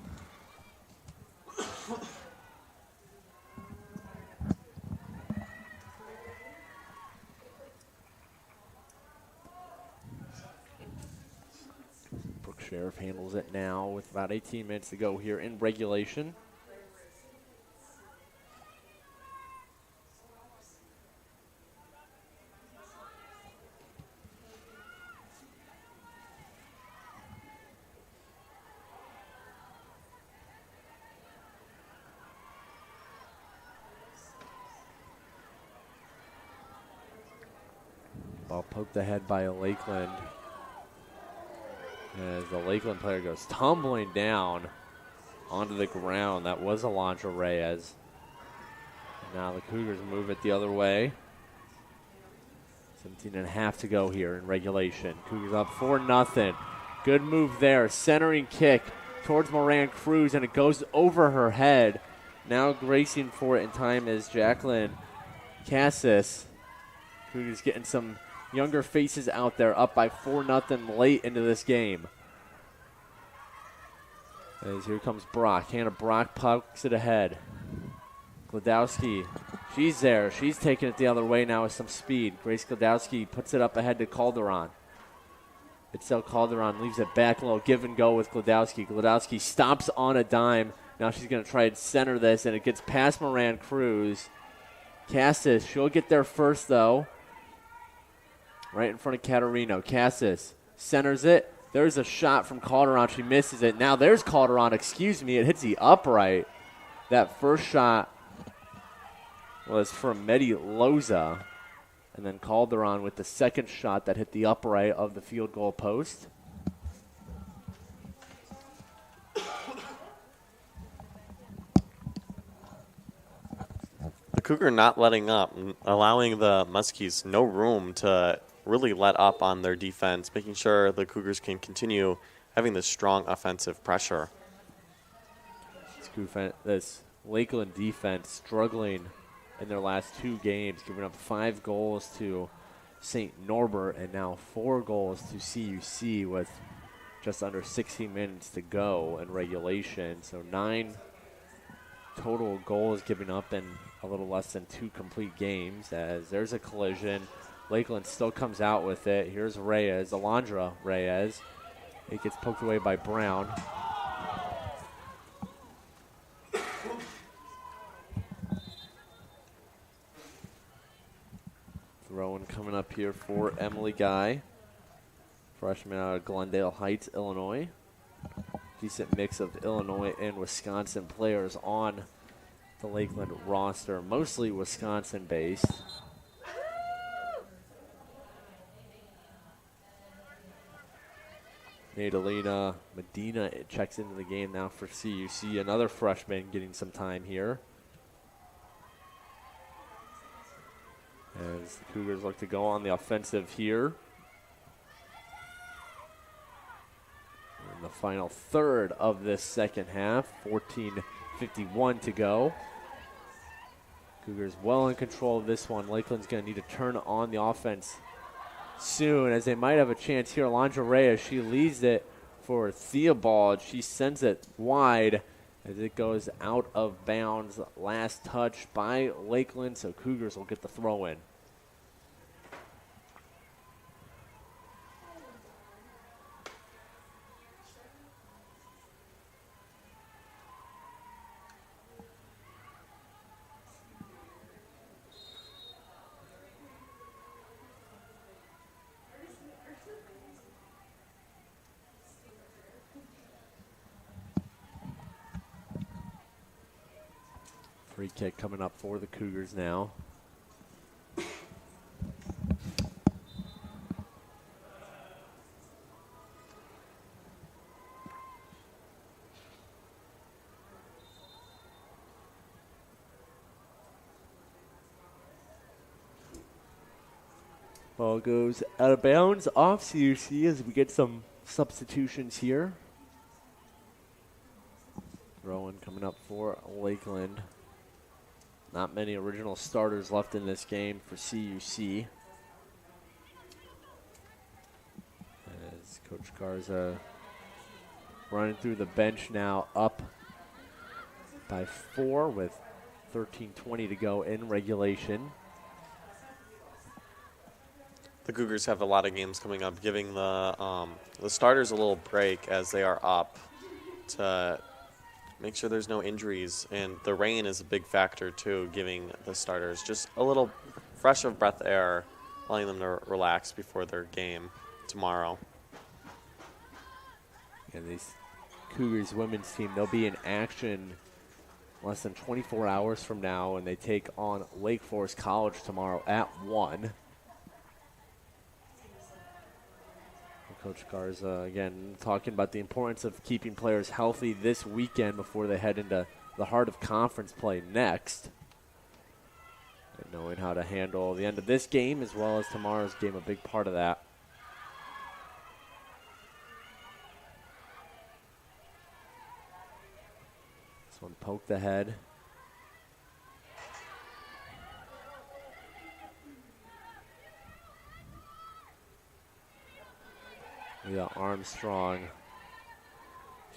Brooke Sheriff handles it now with about 18 minutes to go here in regulation. Ball poked ahead by Lakeland. As the Lakeland player goes tumbling down onto the ground. That was Alondra Reyes. Now the Cougars move it the other way. 17.5 to go here in regulation. Cougars up 4-0. Good move there. Centering kick towards Moran Cruz, and it goes over her head. Now racing for it in time is Jacqueline Cassis. Cougars getting some younger faces out there, up by 4-0 late into this game. As here comes Brock. Hannah Brock pokes it ahead. Glodowski, she's there. She's taking it the other way now with some speed. Grace Glodowski puts it up ahead to Calderon. Itzel Calderon leaves it back a little give and go with Glodowski. Glodowski stomps on a dime. Now she's going to try and center this, and it gets past Moran Cruz. Cassis, she'll get there first, though. Right in front of Caterino. Cassis centers it. There's a shot from Calderon. She misses it. Now there's Calderon. Excuse me. It hits the upright. That first shot was from Medi Loza. And then Calderon with the second shot that hit the upright of the field goal post. The Cougar not letting up, allowing the Muskies no room to really let up on their defense, making sure the Cougars can continue having this strong offensive pressure. This Lakeland defense struggling in their last 2 games, giving up 5 goals to St. Norbert and now 4 goals to CUC with just under 60 minutes to go in regulation. So 9 total goals given up in a little less than 2 complete games, as there's a collision. Lakeland still comes out with it. Here's Reyes, Alondra Reyes. It gets poked away by Brown. Throw-in coming up here for Emily Guy, freshman out of Glendale Heights, Illinois. Decent mix of Illinois and Wisconsin players on the Lakeland roster, mostly Wisconsin-based. Nadalina Medina checks into the game now for CUC. Another freshman getting some time here, as the Cougars look to go on the offensive here. In the final third of this second half, 14:51 to go. Cougars well in control of this one. Lakeland's going to need to turn on the offense soon, as they might have a chance here. Alondra Reyes, she leads it for Theobald. She sends it wide as it goes out of bounds. Last touch by Lakeland, so Cougars will get the throw in. Free kick coming up for the Cougars now. Ball goes out of bounds off CUC as we get some substitutions here. Throw-in coming up for Lakeland. Not many original starters left in this game for CUC. As Coach Garza running through the bench now, up by 4 with 13:20 to go in regulation. The Cougars have a lot of games coming up, giving the starters a little break as they are up to make sure there's no injuries. And the rain is a big factor, too, giving the starters just a little fresh of breath air, allowing them to relax before their game tomorrow. And these Cougars women's team, they'll be in action less than 24 hours from now, and they take on Lake Forest College tomorrow at 1. Coach Garza, again, talking about the importance of keeping players healthy this weekend before they head into the heart of conference play next. And knowing how to handle the end of this game as well as tomorrow's game, a big part of that. This one poked the head. Yeah, Armstrong.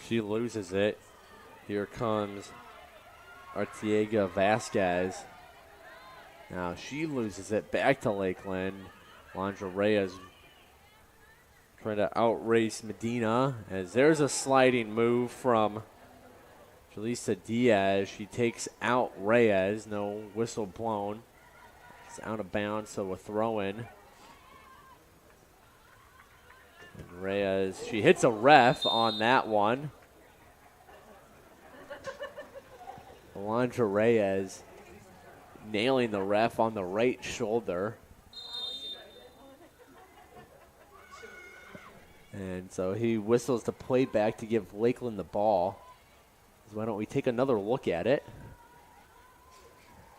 She loses it. Here comes Artiega Vasquez. Now she loses it back to Lakeland. Alondra Reyes trying to outrace Medina as there's a sliding move from Jaleesa Diaz. She takes out Reyes. No whistle blown. It's out of bounds, so a throw in. And Reyes, she hits a ref on that one. Alondra Reyes nailing the ref on the right shoulder. And so he whistles the play back to give Lakeland the ball. So why don't we take another look at it?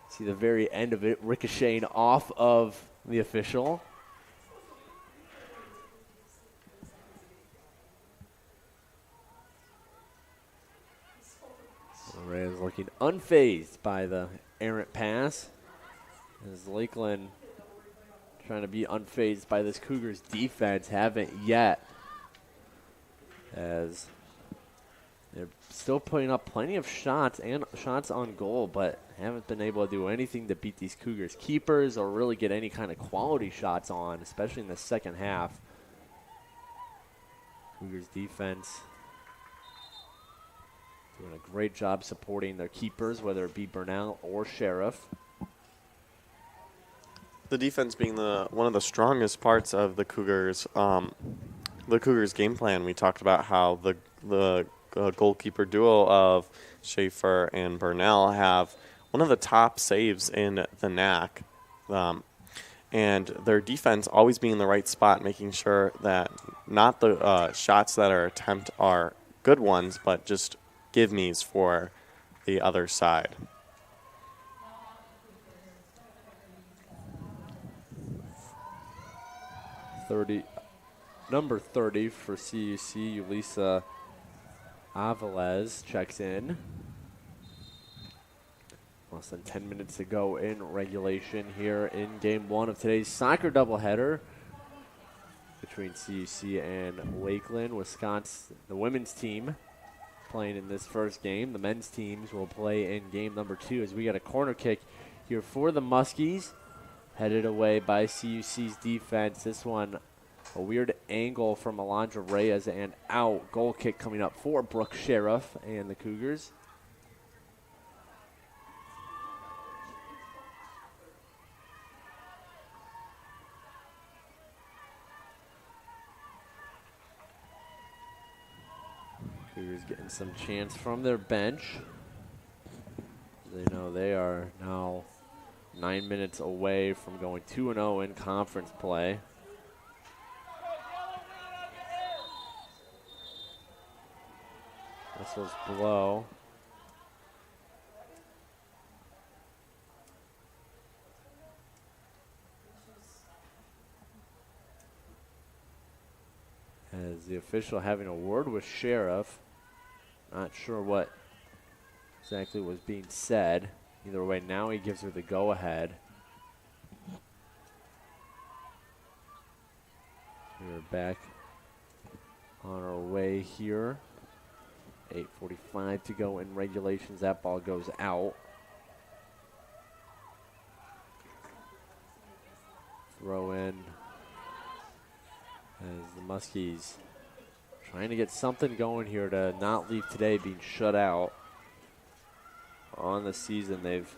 See the very end of it ricocheting off of the official. Reyes looking unfazed by the errant pass. As Lakeland trying to be unfazed by this Cougars defense, haven't yet. As they're still putting up plenty of shots and shots on goal, but haven't been able to do anything to beat these Cougars keepers or really get any kind of quality shots on, especially in the second half. Cougars defense doing a great job supporting their keepers, whether it be Burnell or Sheriff. The defense being one of the strongest parts of the Cougars game plan. We talked about how the goalkeeper duo of Schaefer and Burnell have one of the top saves in the NAC. And their defense always being in the right spot, making sure that not the shots that are attempt are good ones, but just give-me's for the other side. Number 30 for CUC, Ulisa Aviles checks in. Less than 10 minutes to go in regulation here in game one of today's soccer doubleheader between CUC and Lakeland. Wisconsin, the women's team, playing in this first game. The men's teams will play in game number 2 as we got a corner kick here for the Muskies. Headed away by CUC's defense. This one, a weird angle from Alondra Reyes and out. Goal kick coming up for Brooke Sheriff and the Cougars. Cougars getting some chance from their bench. They know they are now 9 minutes away from going 2-0 in conference play. Whistles blow. As the official having a word with Sheriff. Not sure what exactly was being said. Either way, now he gives her the go-ahead. We're back on our way here. 8:45 to go in regulations. That ball goes out. Throw in as the Muskies trying to get something going here to not leave today being shut out. On the season, they've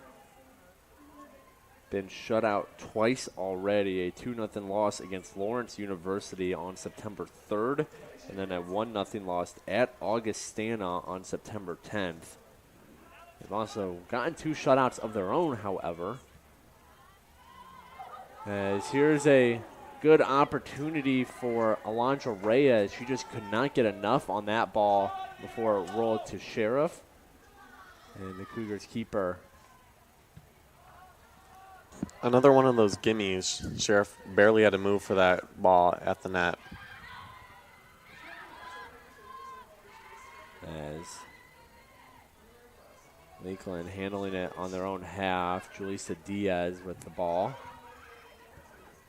been shut out twice already. A 2-0 loss against Lawrence University on September 3rd, and then a 1-0 loss at Augustana on September 10th. They've also gotten 2 shutouts of their own, however. As here's a good opportunity for Alondra Reyes. She just could not get enough on that ball before it rolled to Sheriff. And the Cougars keeper. Another one of those gimmies. Sheriff barely had to move for that ball at the net. As Lakeland handling it on their own half. Julissa Diaz with the ball.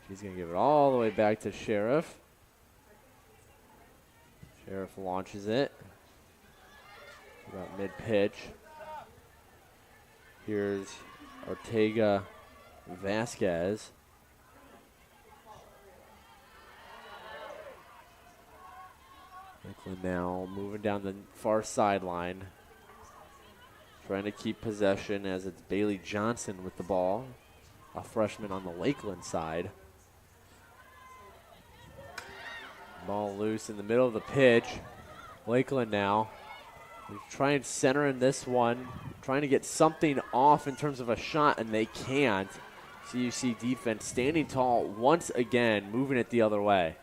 She's going to give it all the way back to Sheriff. Sheriff launches it. About mid-pitch. Here's Ortega Vasquez. Lakeland now moving down the far sideline. Trying to keep possession as it's Bailey Johnson with the ball. A freshman on the Lakeland side. Ball loose in the middle of the pitch. Lakeland now. Try and center in this one. Trying to get something off in terms of a shot, and they can't. CUC defense standing tall once again, moving it the other way.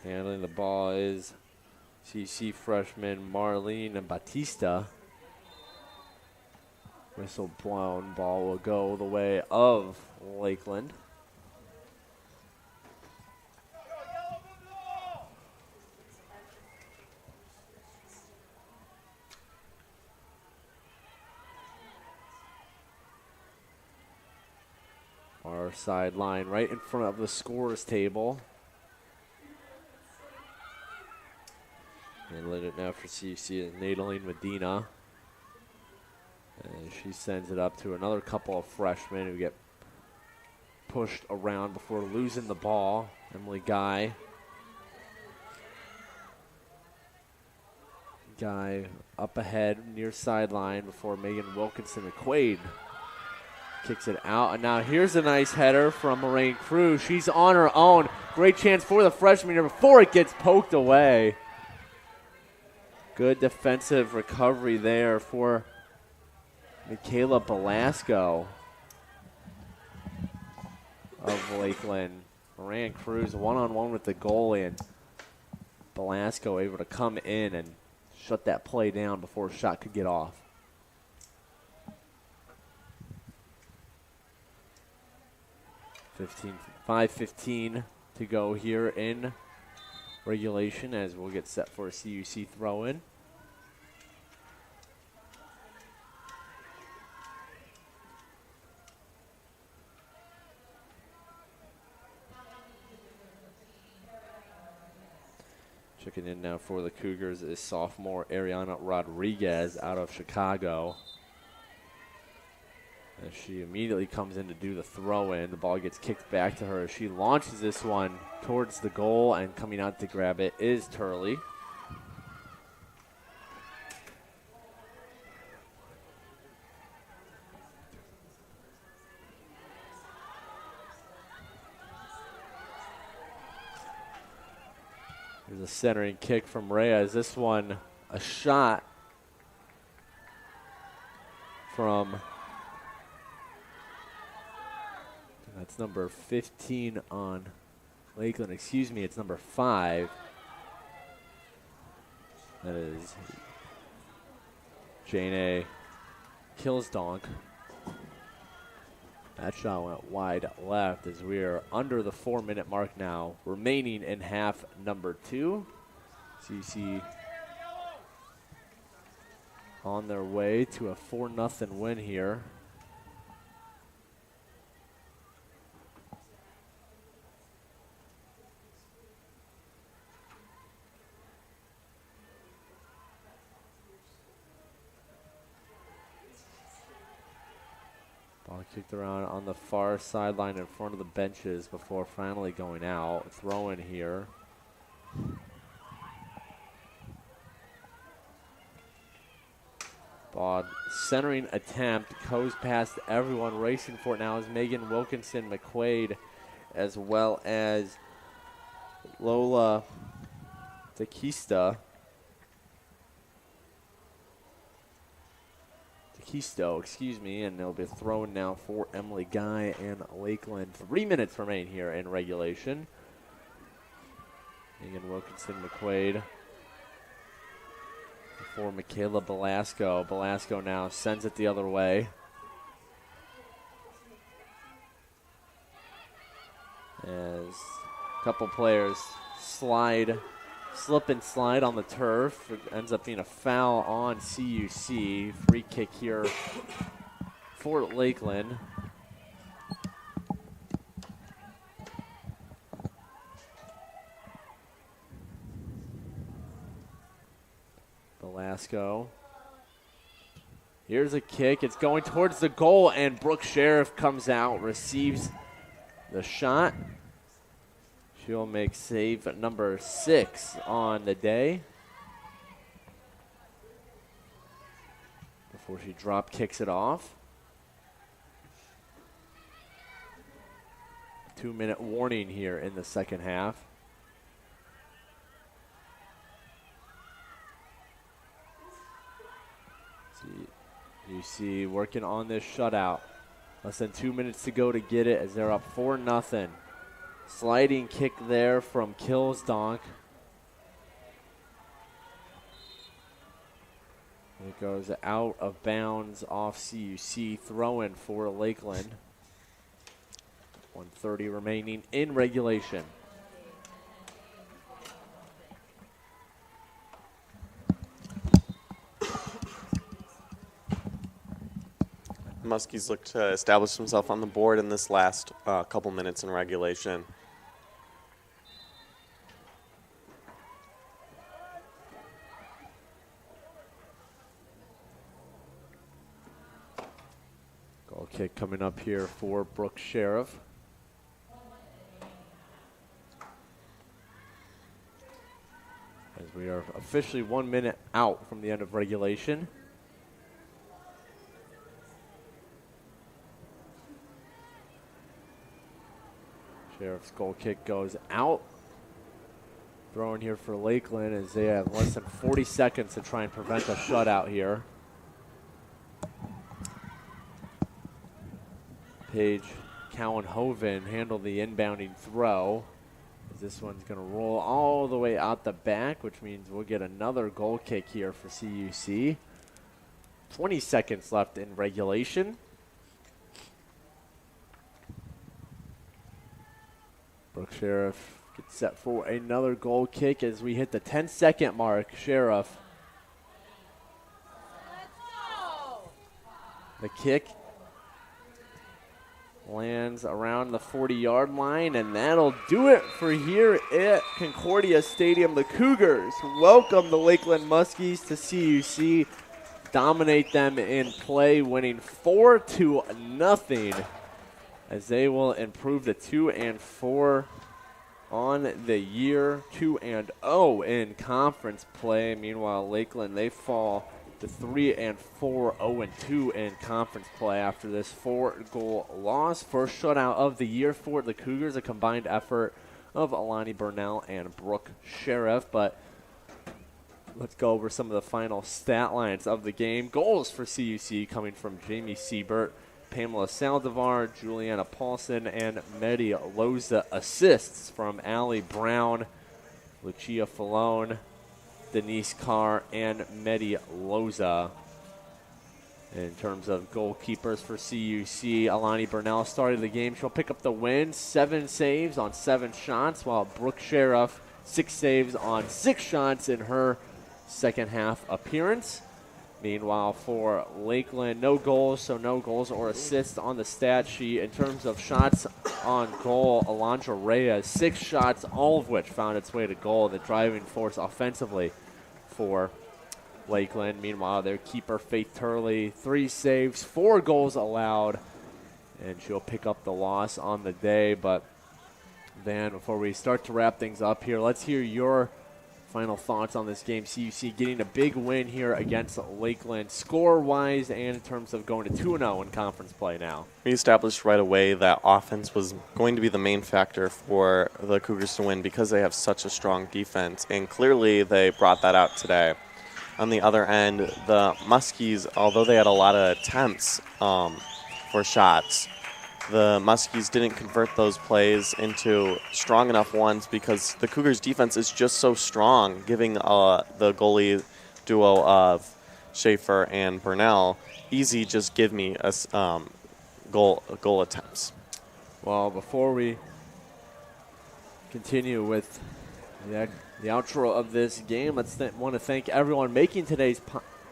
Handling the ball is CUC freshman Marlene Batista. Whistle blown, ball will go the way of Lakeland. Our sideline right in front of the scorer's table. And let it now for CUC, Nadaline Medina. And she sends it up to another couple of freshmen who get pushed around before losing the ball. Emily Guy. Guy up ahead near sideline before Megan Wilkinson McQuaid kicks it out. And now here's a nice header from Moraine Cruz. She's on her own. Great chance for the freshman here before it gets poked away. Good defensive recovery there for Michaela Belasco of Lakeland. Moran Cruz one-on-one with the goalie, and Belasco able to come in and shut that play down before a shot could get off. .5:15 to go here in regulation as we'll get set for a CUC throw-in. Checking in now for the Cougars is sophomore Ariana Rodriguez out of Chicago. And she immediately comes in to do the throw-in. The ball gets kicked back to her. She launches this one towards the goal, and coming out to grab it is Turley. There's a centering kick from Reyes. This one, a shot from, that's number 15 on Lakeland. Excuse me, it's number 5. That is Jane Kilsdonk. That shot went wide left as we are under the 4-minute mark now, remaining in half number 2. CC on their way to a 4-0 win here. Ball kicked around on the far sideline in front of the benches before finally going out. Throw in here. Ball centering attempt goes past everyone. Racing for it now is Megan Wilkinson McQuaid as well as Lola Tequista. Kesto, and it'll be thrown now for Emily Guy and Lakeland. 3 minutes remain here in regulation. Megan Wilkinson McQuaid for Michaela Belasco. Belasco now sends it the other way. As a couple players slip and slide on the turf. It ends up being a foul on CUC. Free kick here for Lakeland. Belasco. Here's a kick. It's going towards the goal, and Brooke Sheriff comes out, receives the shot. She'll make save number 6 on the day before she drop kicks it off. 2-minute warning here in the second half. You see working on this shutout. Less than 2 minutes to go to get it as they're up 4-0. Sliding kick there from Kilsdonk. It goes out of bounds off CUC. Throw-in for Lakeland. 1:30 remaining in regulation. Muskies look to establish himself on the board in this last couple minutes in regulation. Goal kick coming up here for Brooke Sheriff. As we are officially 1 minute out from the end of regulation. Sheriff's goal kick goes out. Throwing here for Lakeland as they have less than 40 seconds to try and prevent a shutout here. Paige Cowan-Hoven handled the inbounding throw. As this one's going to roll all the way out the back, which means we'll get another goal kick here for CUC. 20 seconds left in regulation. Brooke Sheriff gets set for another goal kick as we hit the 10-second mark. Sheriff. The kick lands around the 40-yard line, and that'll do it for here at Concordia Stadium. The Cougars welcome the Lakeland Muskies to CUC, dominate them in play, winning 4-0 as they will improve to 2-4 on the year, 2-0 in conference play. Meanwhile, Lakeland, they fall to 3-4, 0-2 in conference play after this 4-goal loss. First shutout of the year for the Cougars, a combined effort of Alani Burnell and Brooke Sheriff. But let's go over some of the final stat lines of the game. Goals for CUC coming from Jamie Siebert, Pamela Saldivar, Juliana Paulson, and Medi Loza. Assists from Allie Brown, Lucia Falone, Denise Carr, and Medi Loza. In terms of goalkeepers for CUC, Alani Burnell started the game. She'll pick up the win, 7 saves on 7 shots, while Brooke Sheriff, 6 saves on 6 shots in her second half appearance. Meanwhile, for Lakeland, no goals, so no goals or assists on the stat sheet. In terms of shots on goal, Alondra Reyes, 6 shots, all of which found its way to goal, the driving force offensively for Lakeland. Meanwhile, their keeper, Faith Turley, 3 saves, 4 goals allowed, and she'll pick up the loss on the day. But then, before we start to wrap things up here, let's hear your final thoughts on this game. CUC getting a big win here against Lakeland, score-wise and in terms of going to 2-0 in conference play now. We established right away that offense was going to be the main factor for the Cougars to win because they have such a strong defense, and clearly they brought that out today. on the other end, the Muskies, although they had a lot of attempts for shots, the Muskies didn't convert those plays into strong enough ones because the Cougars' defense is just so strong, giving the goalie duo of Schaefer and Burnell easy just give me a goal attempts. Well, before we continue with the outro of this game, want to thank everyone making today's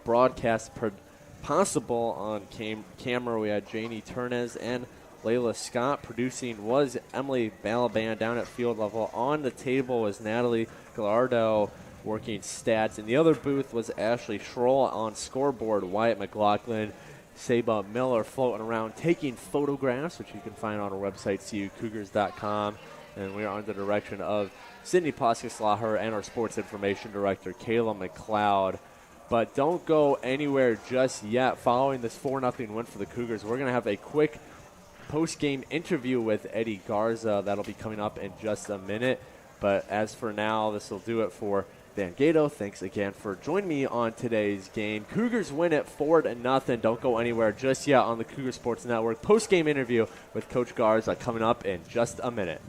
broadcast possible. On camera, we had Janie Turnez and Layla Scott. Producing was Emily Balaban. Down at field level on the table was Natalie Gallardo working stats. In the other booth was Ashley Schroll. On scoreboard, Wyatt McLaughlin, Saba Miller floating around taking photographs, which you can find on our website, CUCougars.com. And we are under the direction of Sydney Poskislaher and our sports information director, Kayla McLeod. But don't go anywhere just yet. Following this 4-0 win for the Cougars, we're going to have a quick post-game interview with Eddie Garza. That'll be coming up in just a minute. But as for now, this will do it for Dan Gato. Thanks again for joining me on today's game. Cougars win it 4-0. Don't go anywhere just yet on the Cougar Sports Network. Post-game interview with Coach Garza coming up in just a minute.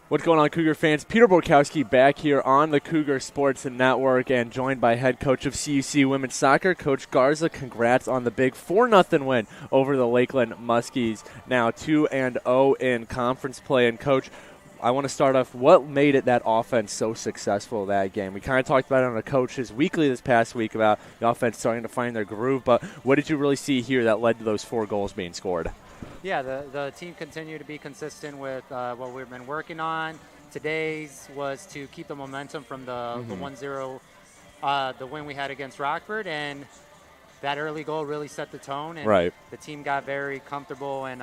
What's going on, Cougar fans? Peter Borkowski back here on the Cougar Sports Network and joined by head coach of CUC Women's Soccer, Coach Garza. Congrats on the big 4-0 win over the Lakeland Muskies, now 2-0 in conference play. And, Coach, I want to start off, what made it that offense so successful that game? We kind of talked about it on the Coaches Weekly this past week about the offense starting to find their groove, but what did you really see here that led to those 4 goals being scored? Yeah, the team continued to be consistent with what we've been working on. Today's was to keep the momentum from the 1-0, the win we had against Rockford, and that early goal really set the tone. And the team got very comfortable and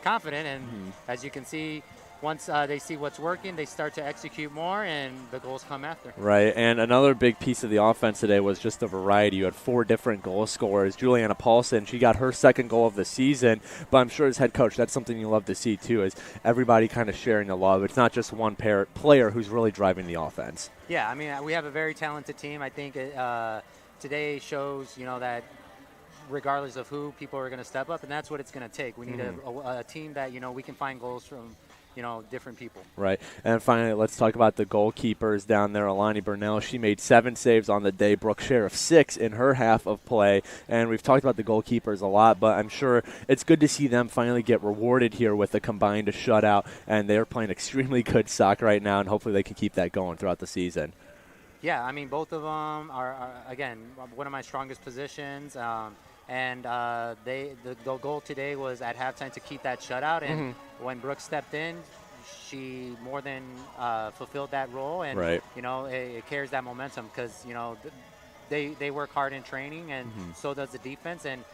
confident, and as you can see, once they see what's working, they start to execute more, and the goals come after. Right, and another big piece of the offense today was just the variety. You had 4 different goal scorers. Juliana Paulson, she got her 2nd goal of the season, but I'm sure as head coach, that's something you love to see too, is everybody kind of sharing the love. It's not just one player who's really driving the offense. Yeah, I mean, we have a very talented team. I think today shows, that regardless of who, people are going to step up, and that's what it's going to take. We need a team that, we can find goals from different people. Right. And finally, let's talk about the goalkeepers down there. Alani Burnell, she made 7 saves on the day. Brooke Sheriff 6 in her half of play. And we've talked about the goalkeepers a lot, but I'm sure it's good to see them finally get rewarded here with a combined shutout. And they're playing extremely good soccer right now, and hopefully they can keep that going throughout the season. Yeah, I mean, both of them are again, one of my strongest positions. And the goal today was at halftime to keep that shutout. And when Brooke stepped in, she more than fulfilled that role. And, it carries that momentum because, they work hard in training, and so does the defense. And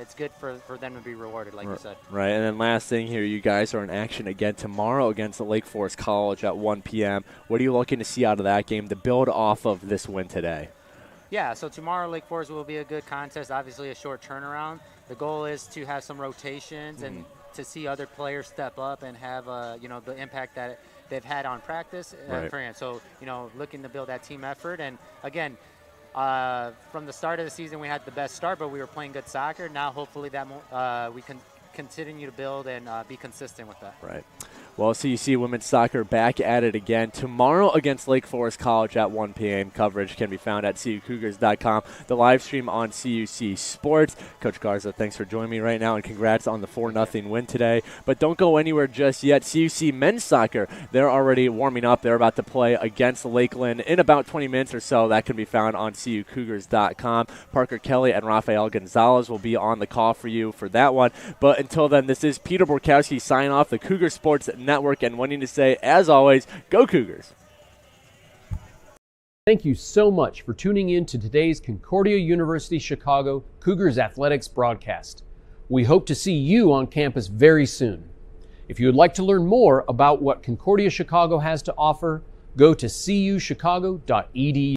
it's good for them to be rewarded, like you said. Right, and then last thing here, you guys are in action again tomorrow against the Lake Forest College at 1 p.m. What are you looking to see out of that game to build off of this win today? Yeah, so tomorrow Lake Forest will be a good contest, obviously a short turnaround. The goal is to have some rotations and to see other players step up and have, the impact that they've had on practice. So, looking to build that team effort. And, again, from the start of the season, we had the best start, but we were playing good soccer. Now, hopefully, that we can continue to build and be consistent with that. Right. Well, CUC women's soccer back at it again tomorrow against Lake Forest College at 1 p.m. Coverage can be found at CUCougars.com. The live stream on CUC Sports. Coach Garza, thanks for joining me right now, and congrats on the 4-0 win today. But don't go anywhere just yet. CUC men's soccer, they're already warming up. They're about to play against Lakeland in about 20 minutes or so. That can be found on CUCougars.com. Parker Kelly and Rafael Gonzalez will be on the call for you for that one. But until then, this is Peter Borkowski signing off the Cougar Sports Network and wanting to say, as always, go Cougars. Thank you so much for tuning in to today's Concordia University Chicago Cougars Athletics broadcast. We hope to see you on campus very soon. If you would like to learn more about what Concordia Chicago has to offer, go to cuchicago.edu.